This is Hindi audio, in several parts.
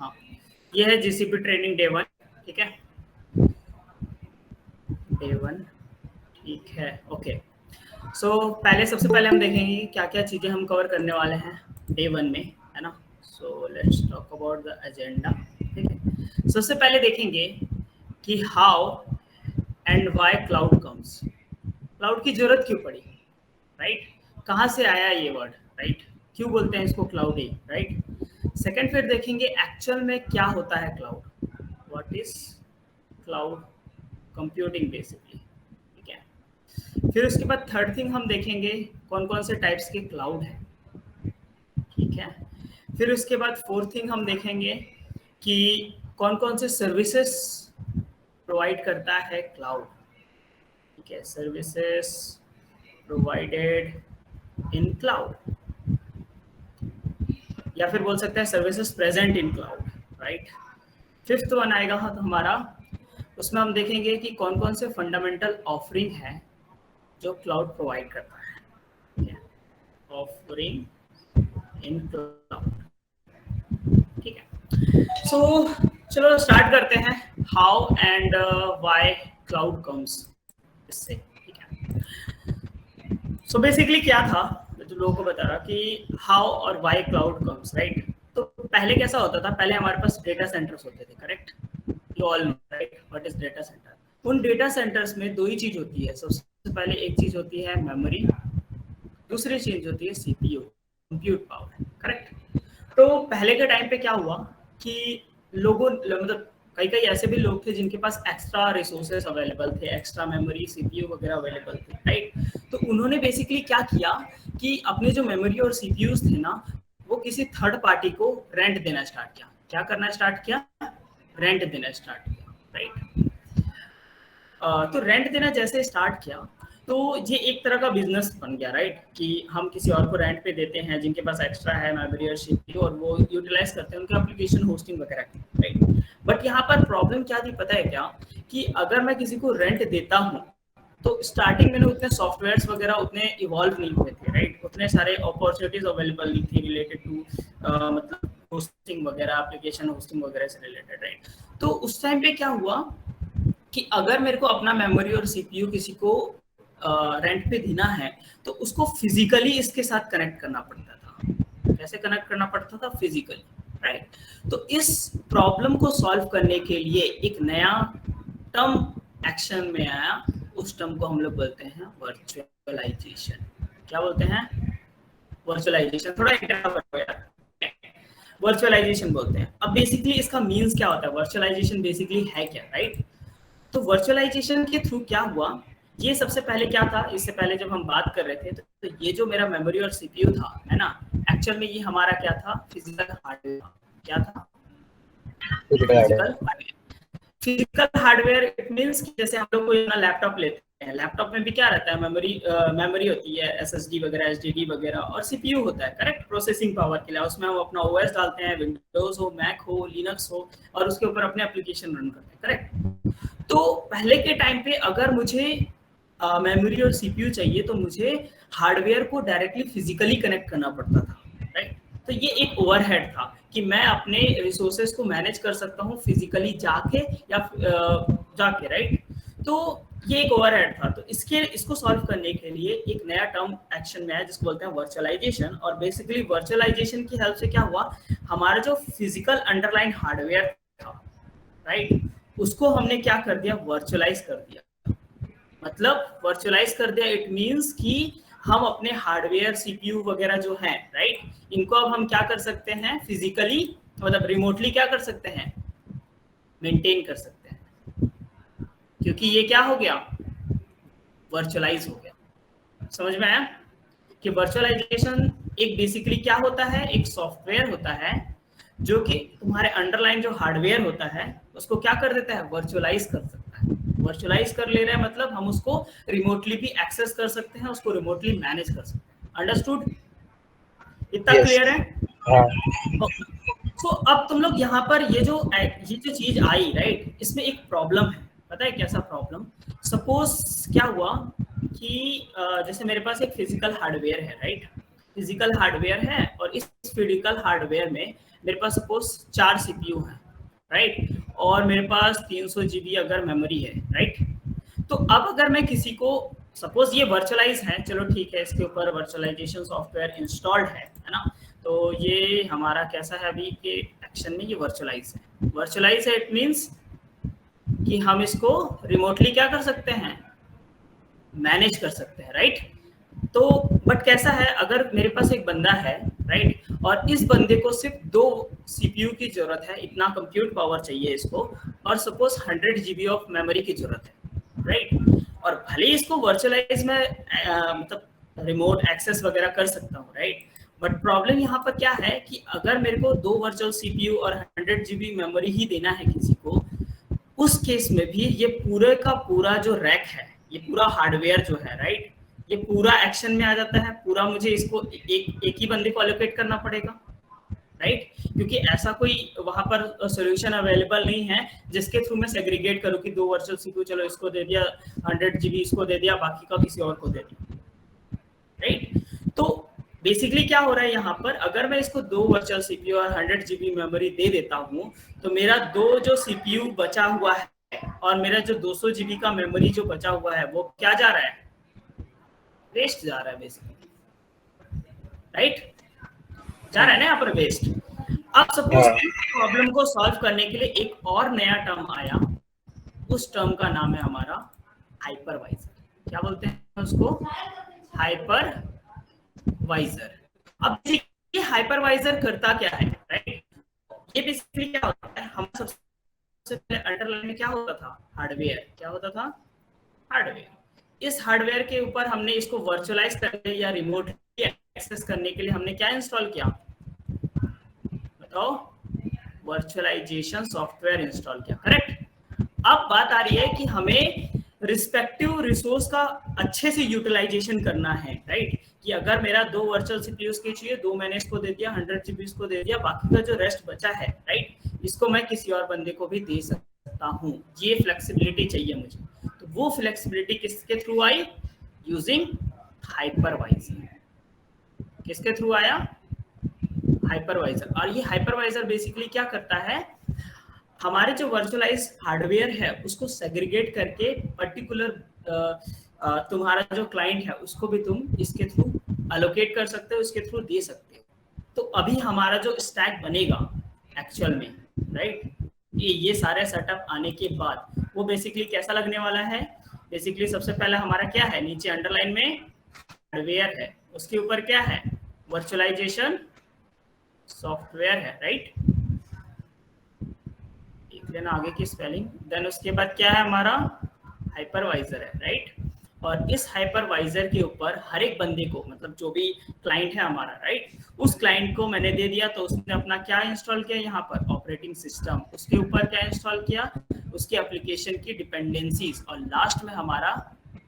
हाँ, ये है GCP ट्रेनिंग डे 1, ठीक है, डे 1, ठीक है, ओके। सो सबसे पहले हम देखेंगे क्या क्या चीज़ें हम कवर करने वाले हैं डे 1 में, है ना। So let's talk about the agenda, ठीक है। सबसे पहले देखेंगे कि how and why cloud comes, cloud की जरूरत क्यों पड़ी, राइट, कहाँ से आया ये वर्ड, राइट, क्यों बोलते हैं इसको क्लाउडी, राइट। सेकंड फिर देखेंगे एक्चुअल में क्या होता है cloud, what is cloud computing basically, ठीक है। फिर उसके बाद थर्ड थिंग हम देखेंगे कौन कौन से टाइप्स के क्लाउड है, ठीक है। फिर उसके बाद फोर्थ थिंग हम देखेंगे कि कौन कौन से सर्विसेज प्रोवाइड करता है क्लाउड, ठीक है, सर्विसेज प्रोवाइडेड इन क्लाउड, या फिर बोल सकते हैं services present in cloud, right. Fifth one आएगा तो हमारा, उसमें हम देखेंगे कि कौन कौन से फंडामेंटल ऑफरिंग है जो क्लाउड प्रोवाइड करता है, ठीक है, ऑफरिंग इन क्लाउड, ठीक है। सो चलो स्टार्ट करते हैं, how and why cloud comes, इससे, ठीक है। सो बेसिकली क्या था, मैं तो लोगों को बता रहा कि हाउ और व्हाई क्लाउड कम्स, राइट। तो पहले कैसा होता था, पहले हमारे पास डेटा सेंटर्स होते थे, correct, you all know right what is data centre. उन डेटा सेंटर्स में दो ही चीज होती है, सबसे पहले एक चीज होती है मेमोरी, दूसरी चीज होती है सीपीयू, कंप्यूट पावर, करेक्ट। तो पहले के टाइम पे क्या हुआ कि लोगों, मतलब कई कई ऐसे भी लोग थे जिनके पास एक्स्ट्रा रिसोर्सेस अवेलेबल थे, एक्स्ट्रा मेमोरी सीपीयू वगैरह अवेलेबल थे, राइट। तो उन्होंने बेसिकली क्या किया कि अपने जो मेमोरी और सीपीयूज थे ना, वो किसी थर्ड पार्टी को रेंट देना स्टार्ट किया। क्या करना स्टार्ट किया, रेंट देना स्टार्ट किया, राइट। तो रेंट देना जैसे स्टार्ट किया तो ये एक तरह का बिजनेस बन गया, राइट, कि हम किसी और को रेंट पे देते हैं जिनके पास एक्स्ट्रा है मेमोरी और सीपीयू, और वो यूटिलाइज करते हैं उनके एप्लीकेशन होस्टिंग वगैरह की, राइट। बट यहाँ पर प्रॉब्लम क्या थी पता है क्या, कि अगर मैं किसी को रेंट देता हूँ तो स्टार्टिंग में उतने सॉफ्टवेयर्स वगैरह उतने इवॉल्व नहीं हुए थे, राइट, उतने सारे अपॉर्चुनिटीज अवेलेबल नहीं थी रिलेटेड टू मतलब होस्टिंग वगैरह, एप्लीकेशन होस्टिंग वगैरह से रिलेटेड, राइट। तो उस टाइम पे क्या हुआ कि अगर मेरे को अपना मेमोरी और सीपीयू किसी को रेंट पे देना है तो उसको फिजिकली इसके साथ कनेक्ट करना पड़ता था। कैसे कनेक्ट करना पड़ता था, फिजिकली, राइट। तो इस प्रॉब्लम को सॉल्व करने के लिए एक नया टर्म एक्शन में आया, उस टर्म को हम लोग बोलते हैं वर्चुअलाइजेशन। क्या बोलते हैं, वर्चुअलाइजेशन। थोड़ा वर्चुअलाइजेशन बोलते हैं। अब बेसिकली इसका मीन्स क्या होता है, वर्चुअलाइजेशन बेसिकली है क्या, राइट। तो वर्चुअलाइजेशन के थ्रू क्या हुआ, ये सबसे पहले क्या था, इससे पहले जब हम बात कर रहे थे तो ये जो मेरा मेमोरी और सीपीयू था, है ना, एक्चुअल में ये हमारा क्या था, फिजिकल हार्डवेयर था। क्या था, फिजिकल हार्डवेयर। इट मींस कि जैसे हम लोग कोई अपना लैपटॉप लेते हैं, लैपटॉप में भी क्या रहता है, मेमोरी होती है, एसएसडी वगैरह, एचडीडी वगैरह, और सीपीयू होता है, करेक्ट, प्रोसेसिंग पावर के लिए। उसमें हम अपना ओएस डालते हैं, विंडोज हो, मैक हो, लिनक्स हो, और उसके ऊपर अपने एप्लीकेशन रन करते हैं, करेक्ट। तो पहले के टाइम पे अगर मुझे मेमोरी और सीपीयू चाहिए तो मुझे हार्डवेयर को डायरेक्टली फिजिकली कनेक्ट करना पड़ता था, राइट। तो ये एक ओवरहेड था कि मैं अपने रिसोर्सेज को मैनेज कर सकता हूँ फिजिकली जाके या जाके, राइट। तो ये एक ओवरहेड था। तो इसको सॉल्व करने के लिए एक नया टर्म एक्शन में आया जिसको बोलते हैं वर्चुअलाइजेशन। और बेसिकली वर्चुअलाइजेशन की हेल्प से क्या हुआ, हमारा जो फिजिकल अंडरलाइन हार्डवेयर था, राइट, उसको हमने क्या कर दिया, वर्चुअलाइज कर दिया। मतलब वर्चुअलाइज कर दिया, इट मींस कि हम अपने हार्डवेयर सीपीयू वगैरह जो हैं, राइट, इनको अब हम क्या कर सकते हैं, फिजिकली, मतलब रिमोटली क्या कर सकते हैं, मेंटेन कर सकते हैं, क्योंकि ये क्या हो गया, वर्चुअलाइज हो गया। समझ में आया कि वर्चुअलाइजेशन एक बेसिकली क्या होता है, एक सॉफ्टवेयर होता है जो कि तुम्हारे अंडरलाइन जो हार्डवेयर होता है उसको क्या कर देता है, वर्चुअलाइज कर सकता है। वर्चुअलाइज कर ले रहे हैं मतलब हम उसको रिमोटली भी एक्सेस कर सकते हैं, उसको रिमोटली मैनेज कर सकते हैं। अंडरस्टूड, इतना क्लियर है? तो अब तुम लोग यहाँ पर ये जो चीज आई, राइट, इसमें एक प्रॉब्लम है। पता है कैसा प्रॉब्लम, सपोज क्या हुआ कि जैसे मेरे पास एक फिजिकल हार्डवेयर है, राइट, फिजिकल हार्डवेयर है, और इस फिजिकल हार्डवेयर में मेरे पास सपोज 4 सीपीयू है, राइट, और मेरे पास 300 जीबी अगर मेमोरी है, राइट। तो अब अगर मैं किसी को, सपोज ये वर्चुअलाइज है, चलो ठीक है, इसके ऊपर वर्चुअलाइजेशन सॉफ्टवेयर इंस्टॉल्ड है ना। तो ये हमारा कैसा है अभी के एक्शन में, ये वर्चुअलाइज है। वर्चुअलाइज है इट मींस कि हम इसको रिमोटली क्या कर सकते हैं, मैनेज कर सकते हैं, राइट। तो बट कैसा है, अगर मेरे पास एक बंदा है, राइट, और इस बंदे को सिर्फ 2 सीपीयू की जरूरत है, इतना कंप्यूट पावर चाहिए इसको, और सपोज 100 जीबी ऑफ मेमोरी की जरूरत है, राइट। और भले इसको वर्चुअलाइज में मतलब रिमोट एक्सेस वगैरह कर सकता हूँ, राइट। बट प्रॉब्लम यहाँ पर क्या है कि अगर मेरे को 2 वर्चुअल सीपीयू और 100 जीबी मेमोरी ही देना है किसी को, उस केस में भी ये पूरे का पूरा जो रैक है, ये पूरा हार्डवेयर जो है, राइट, ये पूरा एक्शन में आ जाता है। पूरा मुझे इसको एक ही बंदे को एलोकेट करना पड़ेगा, राइट, क्योंकि ऐसा कोई वहां पर सॉल्यूशन अवेलेबल नहीं है जिसके थ्रू मैं सेग्रीगेट करूं कि 2 वर्चुअल सीपीयू, चलो इसको दे दिया 100 जीबी, इसको दे दिया, बाकी का किसी और को दे दिया, राइट। तो बेसिकली क्या हो रहा है यहाँ पर, अगर मैं इसको 2 वर्चुअल सीपीयू और 100 जीबी मेमोरी दे देता हूँ, तो मेरा 2 जो सीपीयू बचा हुआ है और मेरा जो 200 जीबी का मेमोरी जो बचा हुआ है, वो क्या जा रहा है, वेस्ट जा रहा है बेसिकली, राइट, जा रहा है ना यहाँ पर वेस्ट। अब सपोज प्रॉब्लम को सॉल्व करने के लिए एक और नया टर्म आया, उस टर्म का नाम है हमारा हाइपरवाइजर। क्या बोलते हैं उसको, हाइपरवाइजर। अब ये हाइपरवाइजर करता क्या है, राइट। ये बेसिकली क्या होता है, हम सबसे पहले अंडरलाइन में क्या होता था, हार्डवेयर, क्या होता था, हार्डवेयर। इस हार्डवेयर के ऊपर हमने इसको वर्चुअलाइज करने या रिमोट एक्सेस करने के लिए हमने क्या इंस्टॉल किया, बताओ, वर्चुअलाइजेशन सॉफ्टवेयर इंस्टॉल किया, करेक्ट। अब बात आ रही है कि हमें रिस्पेक्टिव रिसोर्स का अच्छे से यूटिलाइजेशन करना है, राइट, कि अगर मेरा 2 वर्चुअल सीपीयूज के चाहिए, 2 मैंने इसको दे दिया, 100 जीबी इसको दे दिया, बाकी का जो रेस्ट बचा है, राइट, इसको मैं किसी और बंदे को भी दे सकता हूँ। ये फ्लेक्सिबिलिटी चाहिए मुझे, तो वो फ्लेक्सिबिलिटी किसके थ्रू आई, यूजिंग हाइपरवाइजर। किसके थ्रू आया, हाइपरवाइजर। और ये हाइपरवाइजर बेसिकली क्या करता है, हमारे जो वर्चुअलाइज हार्डवेयर है उसको सेग्रीगेट करके पर्टिकुलर तुम्हारा जो क्लाइंट है उसको भी तुम इसके थ्रू अलोकेट कर सकते हो, इसके थ्रू दे सकते हो। तो अभी हमारा जो स्टैक बनेगा एक्चुअल में, राइट, ये सारे सेटअप आने के बाद वो बेसिकली कैसा लगने वाला है। बेसिकली सबसे पहले हमारा क्या है, नीचे अंडरलाइन में हार्डवेयर है, उसके ऊपर क्या है, वर्चुअलाइजेशन सॉफ्टवेयर है, राइट, देख लेना आगे की स्पेलिंग। देन उसके बाद क्या है, हमारा हाइपरवाइजर है, राइट। और इस हाइपरवाइजर के ऊपर हर एक बंदे को, मतलब जो भी क्लाइंट है हमारा, राइट, उस क्लाइंट को मैंने दे दिया, तो उसने अपना क्या इंस्टॉल किया, यहाँ पर ऑपरेटिंग सिस्टम, उसके ऊपर क्या इंस्टॉल किया, उसके एप्लीकेशन की डिपेंडेंसीज, और लास्ट में हमारा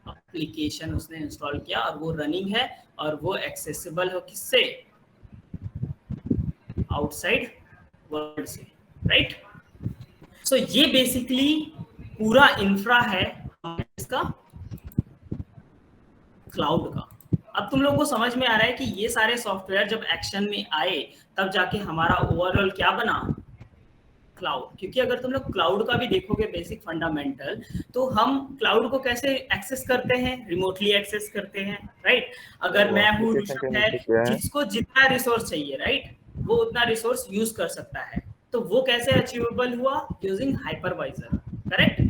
एप्लीकेशन उसने इंस्टॉल किया, और वो रनिंग है, और वो एक्सेसिबल हो किससे, आउटसाइड वर्ल्ड से, राइट। सो ये बेसिकली पूरा इंफ्रा है इसका क्लाउड का। अब तुम लोगों को समझ में आ रहा है कि ये सारे सॉफ्टवेयर जब एक्शन में आए तब जाके हमारा ओवरऑल क्या बना, क्लाउड। क्योंकि अगर तुम लोग क्लाउड का भी देखोगे बेसिक फंडामेंटल, तो हम क्लाउड को कैसे एक्सेस करते हैं, रिमोटली एक्सेस करते हैं, राइट। अगर मैं हूँ जिसको जितना रिसोर्स चाहिए, राइट, वो उतना रिसोर्स यूज कर सकता है, तो वो कैसे अचीवेबल हुआ, यूजिंग हाइपरवाइजर, करेक्ट।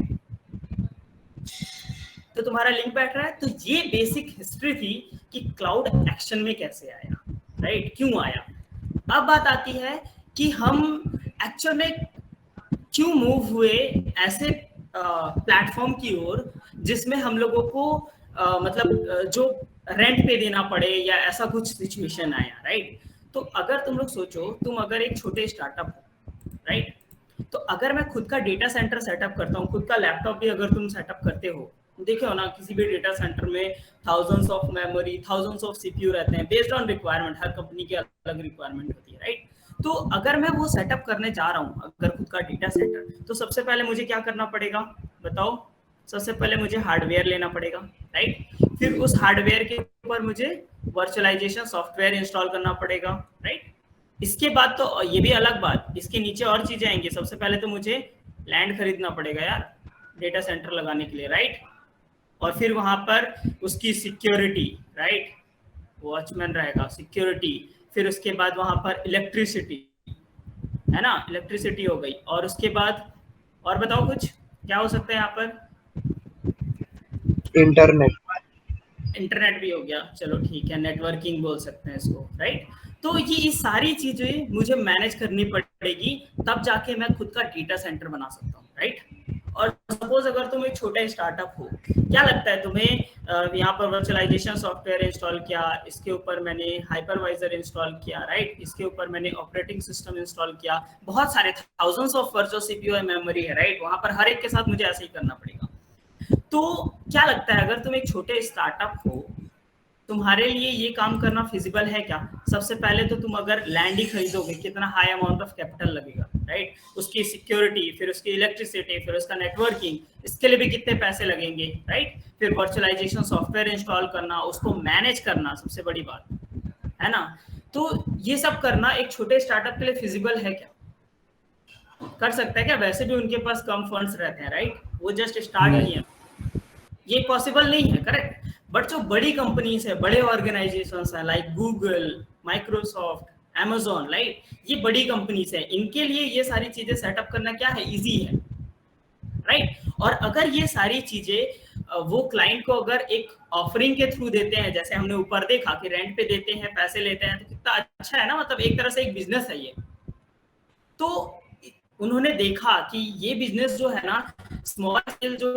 तो तुम्हारा लिंक बैठ रहा है। तो ये बेसिक हिस्ट्री थी कि क्लाउड एक्शन में कैसे आया, राइट, क्यों आया। अब बात आती है कि हम एक्चुअल में क्यों मूव हुए ऐसे प्लेटफॉर्म की ओर जिसमें हम लोगों को मतलब जो रेंट पे देना पड़े या ऐसा कुछ सिचुएशन आया, राइट। तो अगर तुम लोग सोचो, तुम अगर एक छोटे स्टार्टअप हो, राइट, तो अगर मैं खुद का डेटा सेंटर सेटअप करता हूँ, खुद का लैपटॉप भी अगर तुम सेटअप करते हो, देखे हो ना, किसी भी डेटा सेंटर में thousands of memory, thousands of CPU रहते हैं, based on requirement, her company की अलग रिक्वायरमेंट होती है, राइट। तो अगर मैं वो सेटअप करने जा रहा हूँ, अगर खुद का डेटा सेंटर, तो सबसे पहले मुझे क्या करना पड़ेगा, बताओ। सबसे पहले मुझे हार्डवेयर लेना पड़ेगा, राइट। फिर उस हार्डवेयर के ऊपर मुझे वर्चुअलाइजेशन सॉफ्टवेयर इंस्टॉल करना पड़ेगा, राइट। इसके बाद तो ये भी अलग बात, इसके नीचे और चीजें आएंगी। सबसे पहले तो मुझे लैंड खरीदना पड़ेगा यार डेटा सेंटर लगाने के लिए, राइट। और फिर वहां पर उसकी सिक्योरिटी, राइट, वॉचमैन रहेगा, सिक्योरिटी, फिर उसके बाद वहां पर इलेक्ट्रिसिटी, है ना, इलेक्ट्रिसिटी हो गई। और उसके बाद और बताओ कुछ क्या हो सकता है यहाँ पर? इंटरनेट भी हो गया, चलो ठीक है, नेटवर्किंग बोल सकते हैं इसको, राइट। तो ये सारी चीजें मुझे मैनेज करनी पड़ेगी, तब जाके मैं खुद का डेटा सेंटर बना सकता हूँ, राइट। और सपोज अगर तुम एक छोटा स्टार्टअप हो, क्या लगता है तुम्हें यहाँ पर वर्चुअलाइजेशन सॉफ्टवेयर इंस्टॉल किया, इसके ऊपर मैंने हाइपरवाइजर इंस्टॉल किया, राइट, इसके ऊपर मैंने ऑपरेटिंग सिस्टम इंस्टॉल किया, बहुत सारे thousands of virtual CPU memory है, राइट, वहां पर हर एक के साथ मुझे ऐसे ही करना पड़ेगा। तो क्या लगता है अगर तुम एक छोटे स्टार्टअप हो, तुम्हारे लिए ये काम करना फिजिबल है क्या? सबसे पहले तो तुम अगर लैंड ही खरीदोगे, कितना हाई अमाउंट ऑफ कैपिटल लगेगा, राइट, उसकी सिक्योरिटी, फिर उसकी इलेक्ट्रिसिटी, फिर उसका नेटवर्किंग, इसके लिए भी कितने पैसे लगेंगे, राइट। फिर वर्चुअलाइजेशन सॉफ्टवेयर इंस्टॉल करना, उसको मैनेज करना, सबसे बड़ी बात है ना। तो ये सब करना एक छोटे स्टार्टअप के लिए फिजिबल है क्या? कर सकता है क्या? वैसे भी उनके पास कम फंड्स रहते हैं, राइट, वो जस्ट स्टार्ट किए, ये पॉसिबल नहीं है, करेक्ट। बट जो बड़ी कंपनीज है, बड़े ऑर्गेनाइजेशंस है, like Google, Microsoft, Amazon, right, ये बड़ी कंपनीज है, इनके लिए ये सारी चीजें सेटअप करना क्या है, इजी है, राइट। और अगर ये सारी चीजें वो क्लाइंट को अगर एक ऑफरिंग के थ्रू देते हैं, जैसे हमने ऊपर देखा कि रेंट पे देते हैं, पैसे लेते हैं, तो कितना अच्छा है ना, मतलब एक तरह से एक बिजनेस है ये। तो उन्होंने देखा कि ये बिजनेस जो है ना, स्मॉल स्केल जो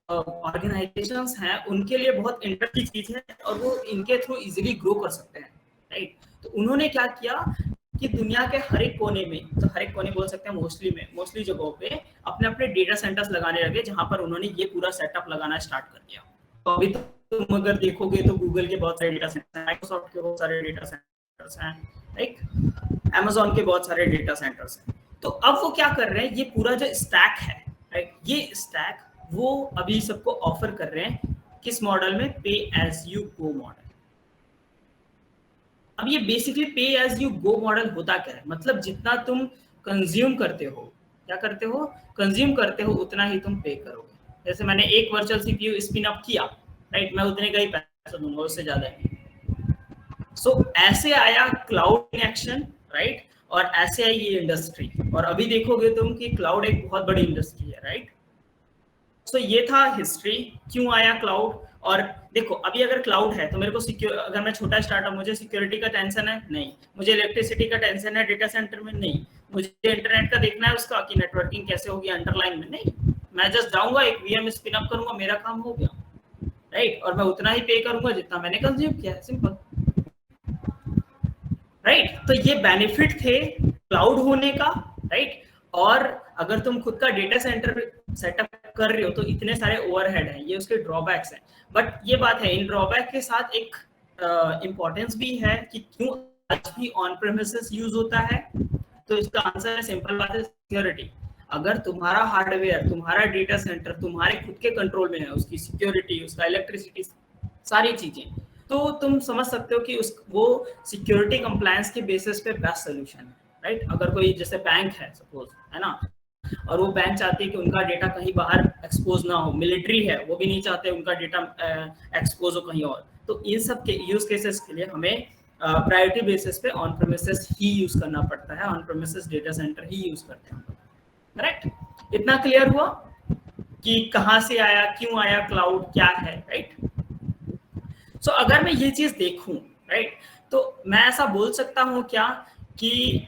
ऑर्गेनाइजेशंस हैं उनके लिए बहुत इंटरेस्टिंग चीज है, और वो इनके थ्रू इजीली ग्रो कर सकते हैं, राइट। तो उन्होंने क्या किया कि दुनिया के हर एक कोने में, तो हर एक कोने बोल सकते हैं, मोस्टली जगहों पे अपने अपने डेटा सेंटर्स लगाने लगे, जहां पर उन्होंने ये पूरा सेटअप लगाना स्टार्ट कर दिया। तो अभी तो तुम अगर देखोगे तो गूगल के बहुत सारे डेटा सेंटर्स हैं, माइक्रोसॉफ्ट के बहुत सारे डेटा सेंटर्स हैं, राइट, Amazon के बहुत सारे डेटा सेंटर्स हैं। तो अब वो क्या कर रहे हैं, ये पूरा जो स्टैक है, राइट, ये स्टैक वो अभी सबको ऑफर कर रहे हैं, किस मॉडल में? पे एज यू गो मॉडल। अब ये बेसिकली पे एज यू गो मॉडल होता क्या है, मतलब जितना तुम कंज्यूम करते हो, क्या करते हो, कंज्यूम करते हो, उतना ही तुम पे करोगे। जैसे मैंने एक वर्चुअल सीपीयू स्पिन अप किया, राइट, मैं उतने का ही पैसा दूंगा, उससे ज्यादा नहीं। सो ऐसे आया क्लाउड इन एक्शन, राइट, और ऐसे आई ये इंडस्ट्री। और अभी देखोगे तुम कि क्लाउड एक बहुत बड़ी इंडस्ट्री है, राइट। सो ये था हिस्ट्री, क्यों आया क्लाउड। और देखो अभी अगर क्लाउड है तो मेरे को अगर मैं छोटा स्टार्टअप, मुझे सिक्योरिटी का टेंशन है नहीं, मुझे इलेक्ट्रिसिटी का टेंशन है डेटा सेंटर में नहीं, मुझे इंटरनेट का देखना है उसका कि नेटवर्किंग कैसे होगी अंडरलाइन में, नहीं, मैं जस्ट जाऊंगा, एक वीएम स्पिन अप करूंगा, मेरा काम हो गया, राइट, और मैं उतना ही पे करूंगा जितना मैंने कंज्यूम किया है, सिंपल, राइट। तो ये बेनिफिट थे क्लाउड होने का, राइट। और अगर तुम खुद का डेटा सेंटर सेटअप कर रहे हो तो इतने सारे ओवरहेड हैं, ये उसके ड्रॉबैक्स हैं। बट ये बात है, इन ड्रॉबैक के साथ एक इंपॉर्टेंस भी है कि क्यों आज भी ऑन प्रेमिसेस यूज होता है। तो इसका आंसर है, सिंपल बात है, सिक्योरिटी। अगर तुम्हारा हार्डवेयर, तुम्हारा डेटा सेंटर तुम्हारे खुद के कंट्रोल में है, उसकी सिक्योरिटी, उसका इलेक्ट्रिसिटी, सारी चीजें, तो तुम समझ सकते हो कि वो सिक्योरिटी कंप्लायंस के बेसिस पे बेस्ट सोल्यूशन है, राइट। अगर कोई जैसे बैंक है सपोज, है ना, और वो बैंक चाहती है कि उनका डेटा कहीं बाहर एक्सपोज ना हो, मिलिट्री है वो भी नहीं चाहते उनका डेटा एक्सपोज हो कहीं और, तो इन सब के यूज केसेस के लिए हमें प्रायोरिटी बेसिस पे ऑन प्रेमिसेस ही यूज करना पड़ता है, on premises data centre he use करते हैं, करेक्ट। इतना क्लियर हुआ कि कहां से आया, क्यों आया क्लाउड, क्या है, राइट। सो अगर मैं ये चीज देखूं, राइट, तो मैं ऐसा बोल सकता हूं क्या कि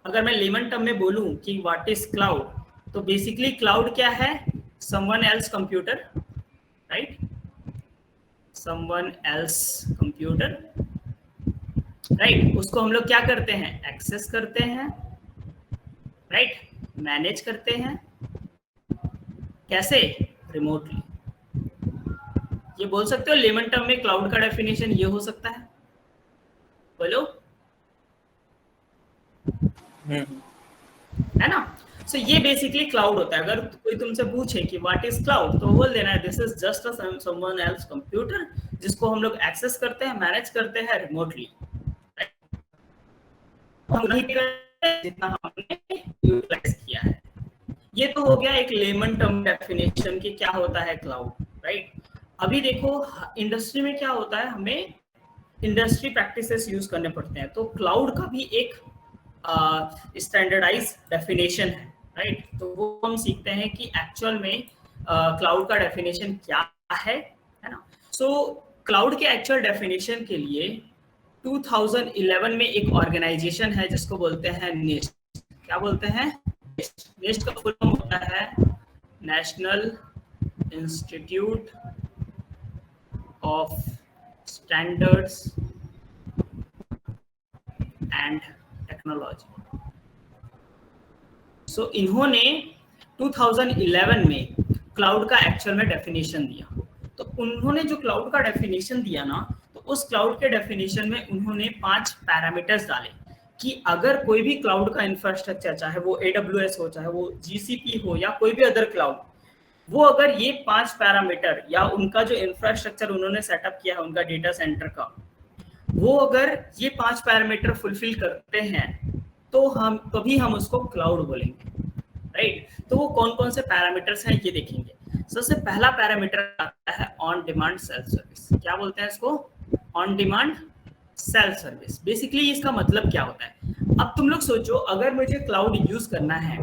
अगर मैं लेमन टर्म में बोलूं कि व्हाट इज क्लाउड, तो बेसिकली क्लाउड क्या है, someone else computer, right, someone else computer, right, उसको हम लोग क्या करते हैं, एक्सेस करते हैं, राइट, मैनेज करते हैं, कैसे, रिमोटली। ये बोल सकते हो लेमन टर्म में क्लाउड का डेफिनेशन ये हो सकता है, बोलो, है ना। सो ये बेसिकली क्लाउड होता है। अगर कोई तुमसे पूछे कि व्हाट इज क्लाउड, तो बोल देना है this is just a someone else computer, जिसको हम लोग एक्सेस करते हैं, मैनेज करते हैं रिमोटली, हम नहीं जितना हमने यूटिलाइज किया है। ये तो हो गया एक लेमन टर्म डेफिनेशन कि क्या होता है क्लाउड, राइट। अभी देखो इंडस्ट्री में क्या होता है, हमें इंडस्ट्री प्रैक्टिसेस यूज करने पड़ते हैं, तो क्लाउड का भी एक स्टैंडर्डाइज डेफिनेशन है, राइट। तो वो हम सीखते हैं कि एक्चुअल में क्लाउड का डेफिनेशन क्या है ना। सो क्लाउड के एक्चुअल डेफिनेशन के लिए 2011 में एक ऑर्गेनाइजेशन है जिसको बोलते हैं निस्ट। क्या बोलते हैं? निस्ट का फुल फॉर्म होता है national institute of standards and technology. So इन्होंने 2011 में क्लाउड का एक्चुअल में डेफिनेशन दिया। तो उन्होंने जो क्लाउड का डेफिनेशन दिया ना, तो उस क्लाउड के डेफिनेशन में उन्होंने 5 पैरामीटर्स डाले कि अगर कोई भी क्लाउड का इंफ्रास्ट्रक्चर, चाहे वो AWS हो, चाहे वो GCP हो या कोई भी अदर क्लाउड, वो अगर ये 5 पैरामीटर या उनका जो इंफ्रास्ट्रक्चर उन्होंने सेटअप किया है उनका डेटा सेंटर का, वो अगर ये 5 पैरामीटर फुलफिल करते हैं तो तभी हम उसको क्लाउड बोलेंगे, राइट। तो वो कौन कौन से पैरामीटर्स हैं ये देखेंगे। सबसे पहला पैरामीटर आता है ऑन डिमांड सेल्फ सर्विस। क्या बोलते हैं इसको? On demand self service. Basically इसका मतलब क्या होता है? अब तुम लोग सोचो, अगर मुझे क्लाउड यूज करना है,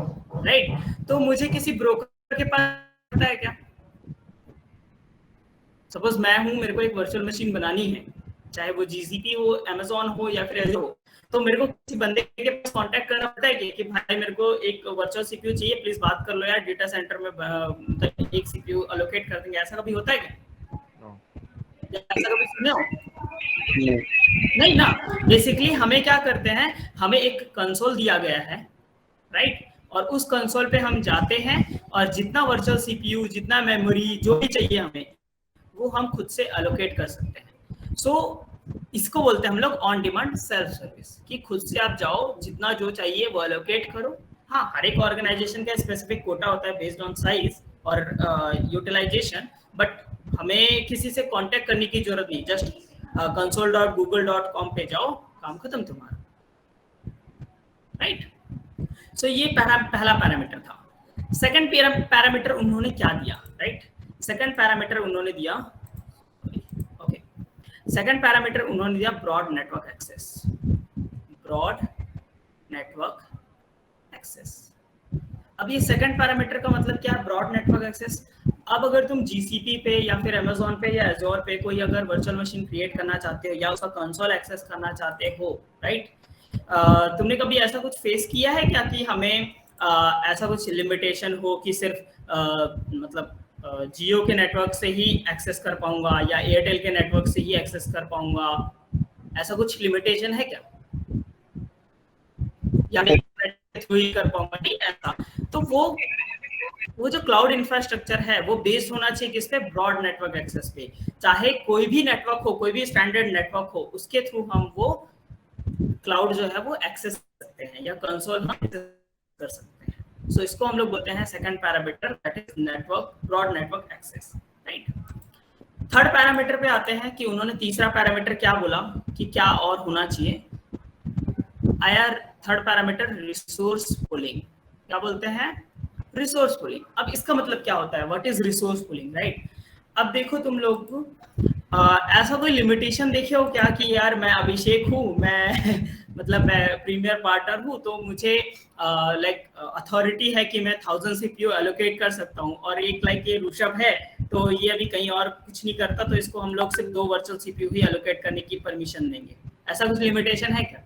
राइट, तो मुझे किसी ब्रोकर के पास है क्या? सपोज मैं हूं, मेरे को एक वर्चुअल मशीन बनानी है, चाहे वो GCP हो, Amazon हो या फिर Azure हो, तो मेरे को किसी बंदे के पास कांटेक्ट करना पड़ता है कि भाई मेरे को एक वर्चुअल CPU चाहिए, प्लीज बात कर लो यार, डेटा सेंटर में एक CPU अलोकेट कर देंगे। ऐसा कभी होता है क्या? ऐसा कभी सुने हो? नहीं ना। बेसिकली हमें क्या करते हैं, हमें एक कंसोल दिया गया है, राइट, और उस कंसोल पे हम जाते हैं और जितना वर्चुअल CPU, जितना मेमोरी, जो भी चाहिए हमें, वो हम खुद से अलोकेट कर सकते हैं। सो इसको बोलते हैं हम लोग ऑन डिमांड सेल्फ सर्विस, कि खुद से आप जाओ, जितना जो चाहिए वो अलोकेट करो। हाँ, हर एक ऑर्गेनाइजेशन का स्पेसिफिक कोटा होता है बेस्ड ऑन साइज और यूटिलाइजेशन, बट हमें किसी से कांटेक्ट करने की जरूरत नहीं। जस्ट console.google.com पे जाओ, काम खत्म तुम्हारा, राइट। सो ये पहला पैरामीटर था। सेकंड पैरामीटर उन्होंने क्या दिया, राइट। सेकंड पैरामीटर उन्होंने दिया, ओके, सेकंड पैरामीटर उन्होंने दिया broad network access. Broad network access. अब ये सेकंड पैरामीटर का मतलब क्या है? Broad network access. अब अगर तुम GCP पे या फिर Amazon पे या Azure पे कोई अगर वर्चुअल मशीन क्रिएट करना चाहते हो या उसका कंसोल एक्सेस करना चाहते हो, राइट, तुमने कभी ऐसा कुछ फेस किया है क्या कि हमें ऐसा कुछ लिमिटेशन हो कि सिर्फ मतलब जियो के नेटवर्क से ही एक्सेस कर पाऊंगा या एयरटेल के नेटवर्क से ही एक्सेस कर पाऊंगा? ऐसा कुछ लिमिटेशन है क्या? या ही कर पाऊंगा? नहीं ऐसा। तो वो जो क्लाउड इंफ्रास्ट्रक्चर है वो बेस्ड होना चाहिए किस पे? ब्रॉड नेटवर्क एक्सेस पे। चाहे कोई भी नेटवर्क हो, कोई भी स्टैंडर्ड नेटवर्क हो, उसके थ्रू हम वो क्लाउड जो है वो एक्सेस कर सकते हैं या कंसोल हम एक्सेस कर सकते हैं। सो इसको हम लोग बोलते हैं second parameter, that is network, broad network access, right. Third parameter पे आते हैं कि उन्होंने तीसरा पैरामीटर क्या बोला कि क्या और होना चाहिए। आया थर्ड पैरामीटर रिसोर्स पुलिंग। क्या बोलते हैं? Resource pulling. अब इसका मतलब क्या होता है? What is resource pulling, right. अब देखो तुम लोग ऐसा कोई लिमिटेशन देखे हो क्या कि यार मैं अभिषेक हूँ, मैं मतलब मैं प्रीमियर पार्टनर हूँ, तो मुझे लाइक अथॉरिटी है कि मैं 1000 CPU एलोकेट कर सकता हूँ, और एक लाइक ये ऋषभ है तो ये अभी कहीं और कुछ नहीं करता, तो इसको हम लोग सिर्फ 2 वर्चुअल CPU ही एलोकेट करने की परमिशन देंगे। ऐसा कुछ लिमिटेशन है क्या?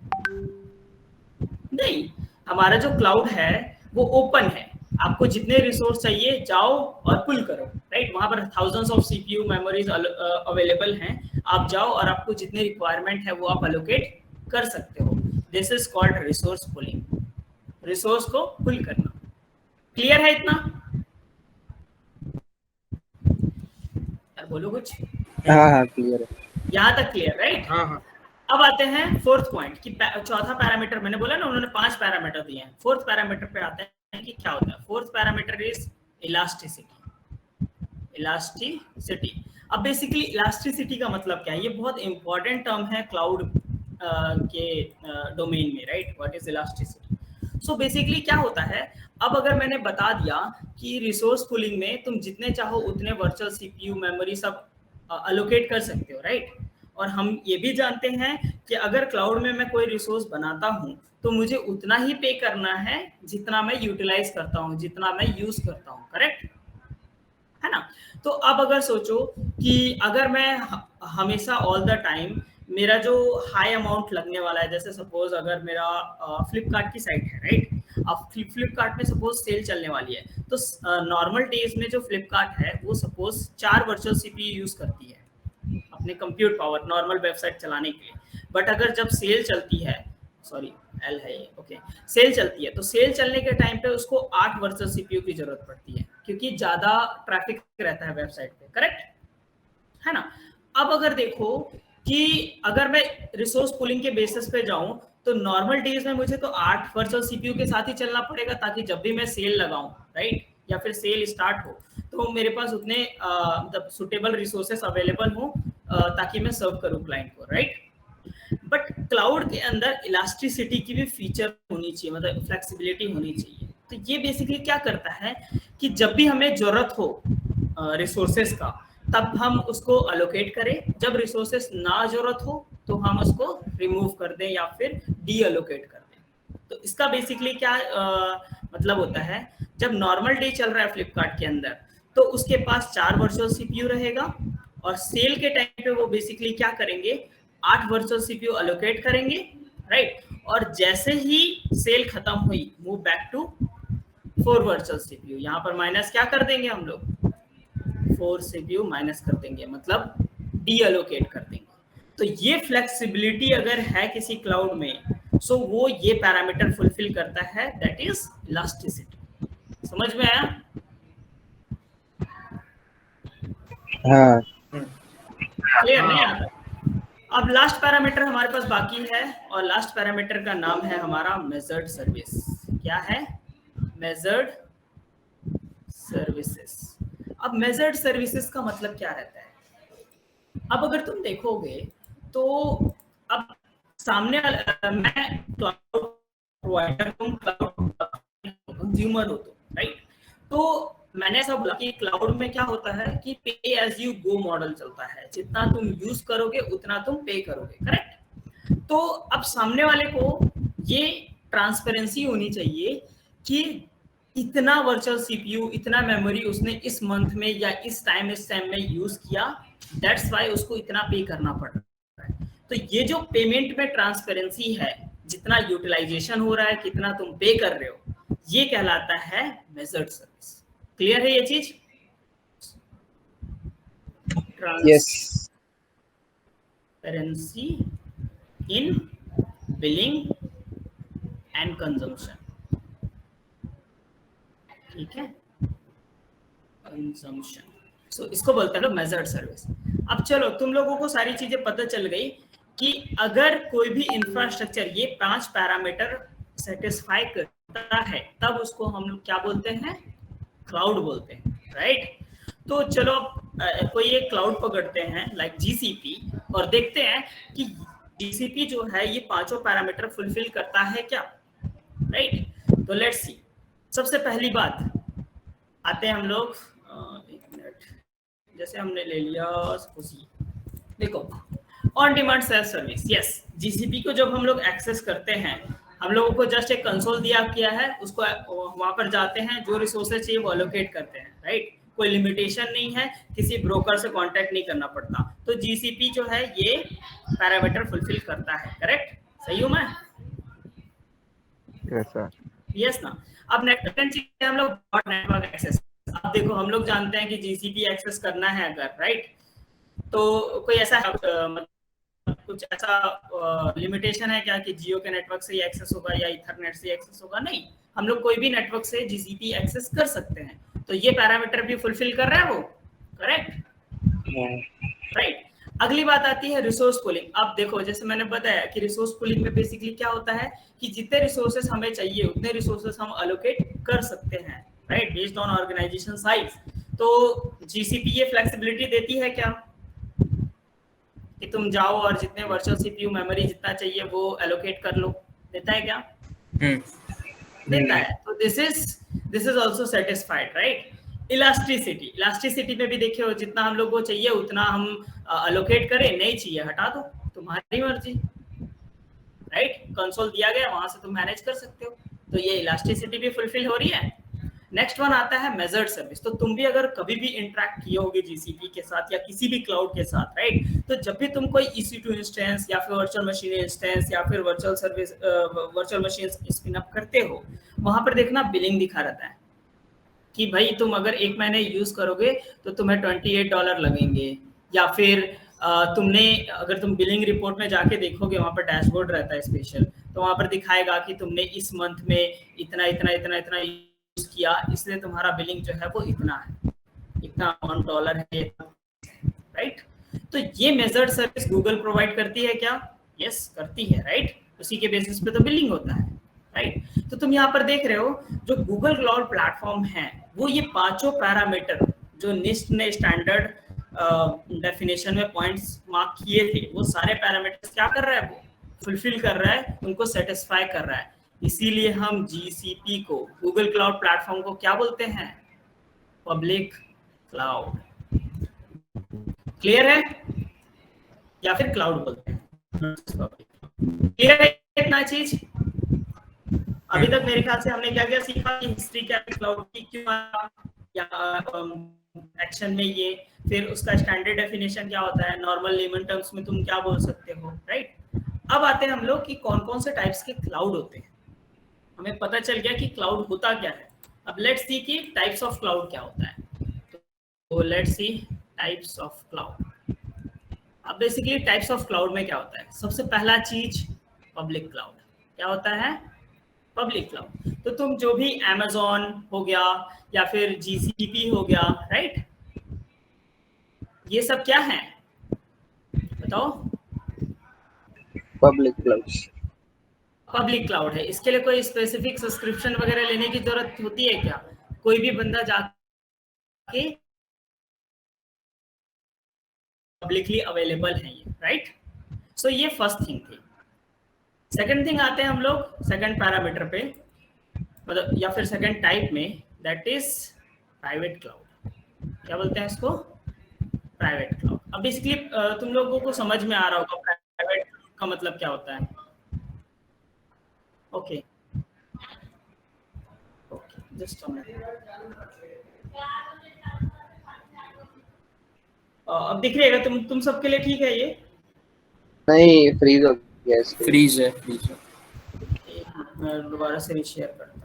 नहीं। हमारा जो क्लाउड है वो ओपन है, आपको जितने रिसोर्स चाहिए जाओ और पुल करो, राइट। वहां पर thousands of CPU memories available हैं, आप जाओ और आपको जितने रिक्वायरमेंट है वो आप अलोकेट कर सकते हो। This is called resource pulling, resource को पुल करना। क्लियर है इतना? यार बोलो कुछ। हाँ क्लियर है, यहाँ तक क्लियर, राइट। हाँ। अब आते हैं फोर्थ पॉइंट कि चौथा पैरामीटर, मैंने बोला ना उन्होंने 5 पैरामीटर दिए हैं। फोर्थ पैरामीटर पे आते हैं कि क्या होता है। Fourth parameter is elasticity. Elasticity. अब बेसिकली इलास्टिसिटी का मतलब क्या है? ये बहुत इंपॉर्टेंट टर्म है क्लाउड के डोमेन में, right? What is elasticity? So basically क्या होता है, अब अगर मैंने बता दिया कि रिसोर्स पूलिंग में तुम जितने चाहो उतने वर्चुअल सीपीयू मेमोरी सब अलोकेट कर सकते हो, राइट? और हम ये भी जानते हैं कि अगर क्लाउड में मैं कोई रिसोर्स बनाता हूँ तो मुझे उतना ही पे करना है जितना मैं यूटिलाइज करता हूँ, जितना मैं यूज करता हूँ, करेक्ट है ना? तो अब अगर सोचो कि अगर मैं हमेशा ऑल द टाइम मेरा जो हाई अमाउंट लगने वाला है, जैसे सपोज अगर मेरा फ्लिपकार्ट की साइट है, राइट? अब फ्लिपकार्ट में सपोज सेल चलने वाली है, तो नॉर्मल डेज में जो फ्लिपकार्ट है वो सपोज 4 वर्चुअल सीपीयू यूज करती है अपने कंप्यूट पावर नॉर्मल वेबसाइट चलाने के लिए। बट अगर जब सेल चलती है, सॉरी एल है ये, ओके, सेल चलती है, तो सेल चलने के टाइम पे उसको 8 वर्चुअल सीपीयू की जरूरत पड़ती है क्योंकि ज्यादा ट्रैफिक रहता है वेबसाइट पे, करेक्ट है ना? अब अगर देखो कि अगर मैं रिसोर्स पूलिंग के बेसिस पे जाऊं तो नॉर्मल डेज में मुझे तो 8 वर्चुअल सीपीयू के साथ ही चलना पड़ेगा ताकि जब भी मैं सेल लगाऊं, राइट, या फिर सेल स्टार्ट हो तो मेरे पास उतने मतलब सुटेबल रिसोर्सेस अवेलेबल हो ताकि मैं सर्व करूं क्लाइंट को, राइट? बट क्लाउड के अंदर इलास्टिसिटी की भी फीचर होनी चाहिए, मतलब फ्लेक्सिबिलिटी होनी चाहिए। तो ये बेसिकली क्या करता है कि जब भी हमें जरूरत हो रिसोर्सेस का तब हम उसको अलोकेट करें, जब रिसोर्सेस ना जरूरत हो तो हम उसको रिमूव कर दें या फिर डी अलोकेट कर दें। तो इसका बेसिकली क्या मतलब होता है, जब नॉर्मल डे चल रहा है फ्लिपकार्ट के अंदर तो उसके पास 4 वर्चुअल सीपीयू रहेगा और सेल के टाइम पे वो बेसिकली क्या करेंगे, 8 वर्चुअल सीपीयू अलोकेट करेंगे, राइट? और जैसे ही सेल खत्म हुई move back to 4 virtual CPU, यहाँ पर माइनस क्या कर देंगे हम लोग, 4 सीपीयू माइनस कर देंगे, मतलब डी अलोकेट कर देंगे। तो ये फ्लेक्सिबिलिटी अगर है किसी क्लाउड में सो वो ये पैरामीटर फुलफिल करता है, दैट इज इलास्टिसिटी। समझ में आया? हाँ क्लियर नहीं आता? अब लास्ट पैरामीटर हमारे पास बाकी है और लास्ट पैरामीटर का नाम है हमारा मेजर्ड सर्विस। क्या है? Measured services. अब मेजर्ड सर्विसेज का मतलब क्या रहता है? अब अगर तुम देखोगे तो अब सामने मैं क्लाउड प्रोवाइडर हूं, क्लाउड कंज्यूमर हो तो, राइट? तो मैंने ऐसा बोला कि क्लाउड में क्या होता है कि पे एज यू गो मॉडल चलता है, जितना तुम यूज करोगे उतना तुम पे करोगे, करेक्ट? तो अब सामने वाले को ये ट्रांसपेरेंसी होनी चाहिए कि इतना वर्चुअल सीपीयू, इतना मेमोरी उसने इस मंथ में या इस टाइम में यूज किया, दैट्स वाई उसको इतना पे करना पड़ रहा है। तो ये जो पेमेंट में ट्रांसपेरेंसी है, जितना यूटिलाइजेशन हो रहा है, कितना तुम पे कर रहे हो, ये कहलाता है मेजर्ड सर्विस। क्लियर है ये चीज? Transparency in billing and consumption, ठीक है? कंजम्पशन, सो इसको बोलते हैं लोग मेजर्ड सर्विस। अब चलो तुम लोगों को सारी चीजें पता चल गई कि अगर कोई भी इंफ्रास्ट्रक्चर ये 5 पैरामीटर सेटिस्फाई करता है तब उसको हम लोग क्या बोलते हैं? क्लाउड बोलते हैं, राइट? तो चलो कोई एक क्लाउड पकड़ते हैं लाइक जीसीपी और देखते हैं कि जीसीपी जो है ये 5 पैरामीटर फुलफिल करता है क्या, राइट? तो लेट्स सी। सबसे पहली बात आते हैं हम लोग, एक मिनट, जैसे हमने ले लिया देखो on demand self service. Yes, GCP को जब हम लोग एक्सेस करते हैं हम लोगों को जस्ट एक कंसोल दिया किया है, उसको वहां पर जाते हैं, जो रिसोर्सेज चाहिए वो अलोकेट करते हैं, राइट? कोई लिमिटेशन नहीं है, किसी ब्रोकर से कांटेक्ट नहीं करना पड़ता। तो जीसीपी जो है ये पैरामीटर फुलफिल करता है, करेक्ट? सही हूं मैं? Yes sir. यस ना। अब नेटवर्क हम लोग नेटवर्क एक्सेस, अब देखो हम लोग जानते हैं कि जीसीपी एक्सेस करना है अगर, राइट? तो कोई ऐसा कुछ ऐसा लिमिटेशन है क्या कि जियो के नेटवर्क से ही एक्सेस होगा या इथरनेट से एक्सेस होगा? नहीं, हम लोग कोई भी नेटवर्क से जीसीपी एक्सेस कर सकते हैं। तो ये पैरामीटर भी फुलफिल कर रहा है वो, करेक्ट? राइट। अगली बात आती है रिसोर्स पूलिंग। अब देखो जैसे मैंने बताया कि रिसोर्स पूलिंग में बेसिकली क्या होता है कि जितने रिसोर्सेस हमें चाहिए उतने रिसोर्सेस हम अलोकेट कर सकते हैं, right, based on organisation size. तो जीसीपी ये फ्लेक्सिबिलिटी देती है क्या? कि तुम जाओ और जितने वर्चुअल सीपीयू मेमोरी जितना चाहिए वो एलोकेट कर लो, देता है क्या? देता है। तो this is also satisfied, right? Elasticity में भी देखिए हो, जितना हम लोग को चाहिए उतना हम एलोकेट करें, नहीं चाहिए हटा दो, तुम्हारी मर्जी, राइट? कंसोल दिया गया, वहां से तुम मैनेज कर सकते हो। तो ये इलास्टिसिटी भी फुलफिल हो रही है। नेक्स्ट वन आता है मेजर्ड सर्विस। तो तुम भी अगर कभी भी इंटरेक्ट किए होगे जीसीपी के साथ या किसी भी क्लाउड के साथ, राइट? तो जब भी तुम कोई EC2 इंस्टेंस या फिर वर्चुअल मशीन इंस्टेंस या फिर virtual service virtual machine spin up करते हो, वहां पर देखना बिलिंग दिखा रहता है कि भाई तुम अगर 1 महीने यूज करोगे तो तुम्हें $28 लगेंगे, या फिर तुमने अगर तुम बिलिंग रिपोर्ट में जाके देखोगे, वहां पर डैशबोर्ड रहता है स्पेशल, तो वहां पर दिखाएगा कि तुमने इस मंथ में इतना इतना इतना इतना यूज किया, इसलिए तुम्हारा बिलिंग जो है वो इतना है, इतना अमाउंट डॉलर है, राइट? तो ये मेजर्ड सर्विस गूगल प्रोवाइड करती है क्या? यस, करती है, राइट? उसी के बेसिस पे तो बिलिंग होता है, राइट? तो तुम यहाँ पर देख रहे हो जो गूगल क्लाउड प्लेटफॉर्म है वो ये 5 पैरामीटर जो निस्ट ने स्टैंडर्ड डेफिनेशन में पॉइंट्स मार्क किए थे, वो सारे पैरामीटर्स क्या कर रहा है? वो फुलफिल कर रहा है, उनको सेटिस्फाई कर रहा है। इसीलिए हम जीसीपी को, गूगल क्लाउड प्लेटफॉर्म को क्या बोलते हैं? Public cloud. क्लियर है? या फिर क्लाउड बोलते हैं। क्लियर है इतना चीज? अभी तक मेरे ख्याल से हमने क्या क्या सीखा कि हिस्ट्री क्या है क्लाउड की, क्यों या एक्शन में ये, फिर उसका स्टैंडर्ड डेफिनेशन क्या होता है, नॉर्मल लेमन टर्म्स में तुम क्या बोल सकते हो, राइट? अब आते हैं हम लोग कि कौन कौन से टाइप्स के क्लाउड होते हैं। हमें पता चल गया कि क्लाउड होता क्या है। अब लेट्स सी कि टाइप्स ऑफ क्लाउड क्या होता है। तो let's see types of cloud. अब बेसिकली टाइप्स ऑफ क्लाउड में क्या होता है? सबसे पहला चीज पब्लिक क्लाउड। क्या होता है? Public cloud. तो तुम जो भी Amazon हो गया या फिर GCP हो गया, राइट? ये सब क्या है बताओ? Public cloud. पब्लिक क्लाउड है। इसके लिए कोई स्पेसिफिक सब्सक्रिप्शन वगैरह लेने की जरूरत होती है क्या? कोई भी बंदा जाके पब्लिकली अवेलेबल है ये, राइट? सो ये फर्स्ट थिंग थी। सेकंड थिंग आते हैं हम लोग सेकंड पैरामीटर पे, मतलब या फिर सेकंड टाइप में, दैट इज प्राइवेट क्लाउड। क्या बोलते हैं इसको? Private cloud. अब बेसिकली तुम लोगों को समझ में आ रहा होगा प्राइवेट क्लाउड का मतलब क्या होता है। Okay okay, just a minute. अब दिख रहेगा तुम सबके लिए, ठीक है? ये नहीं, फ्रीज हो गया इसके। फ्रीज है। मैं दोबारा से रीशेयर करता हूँ।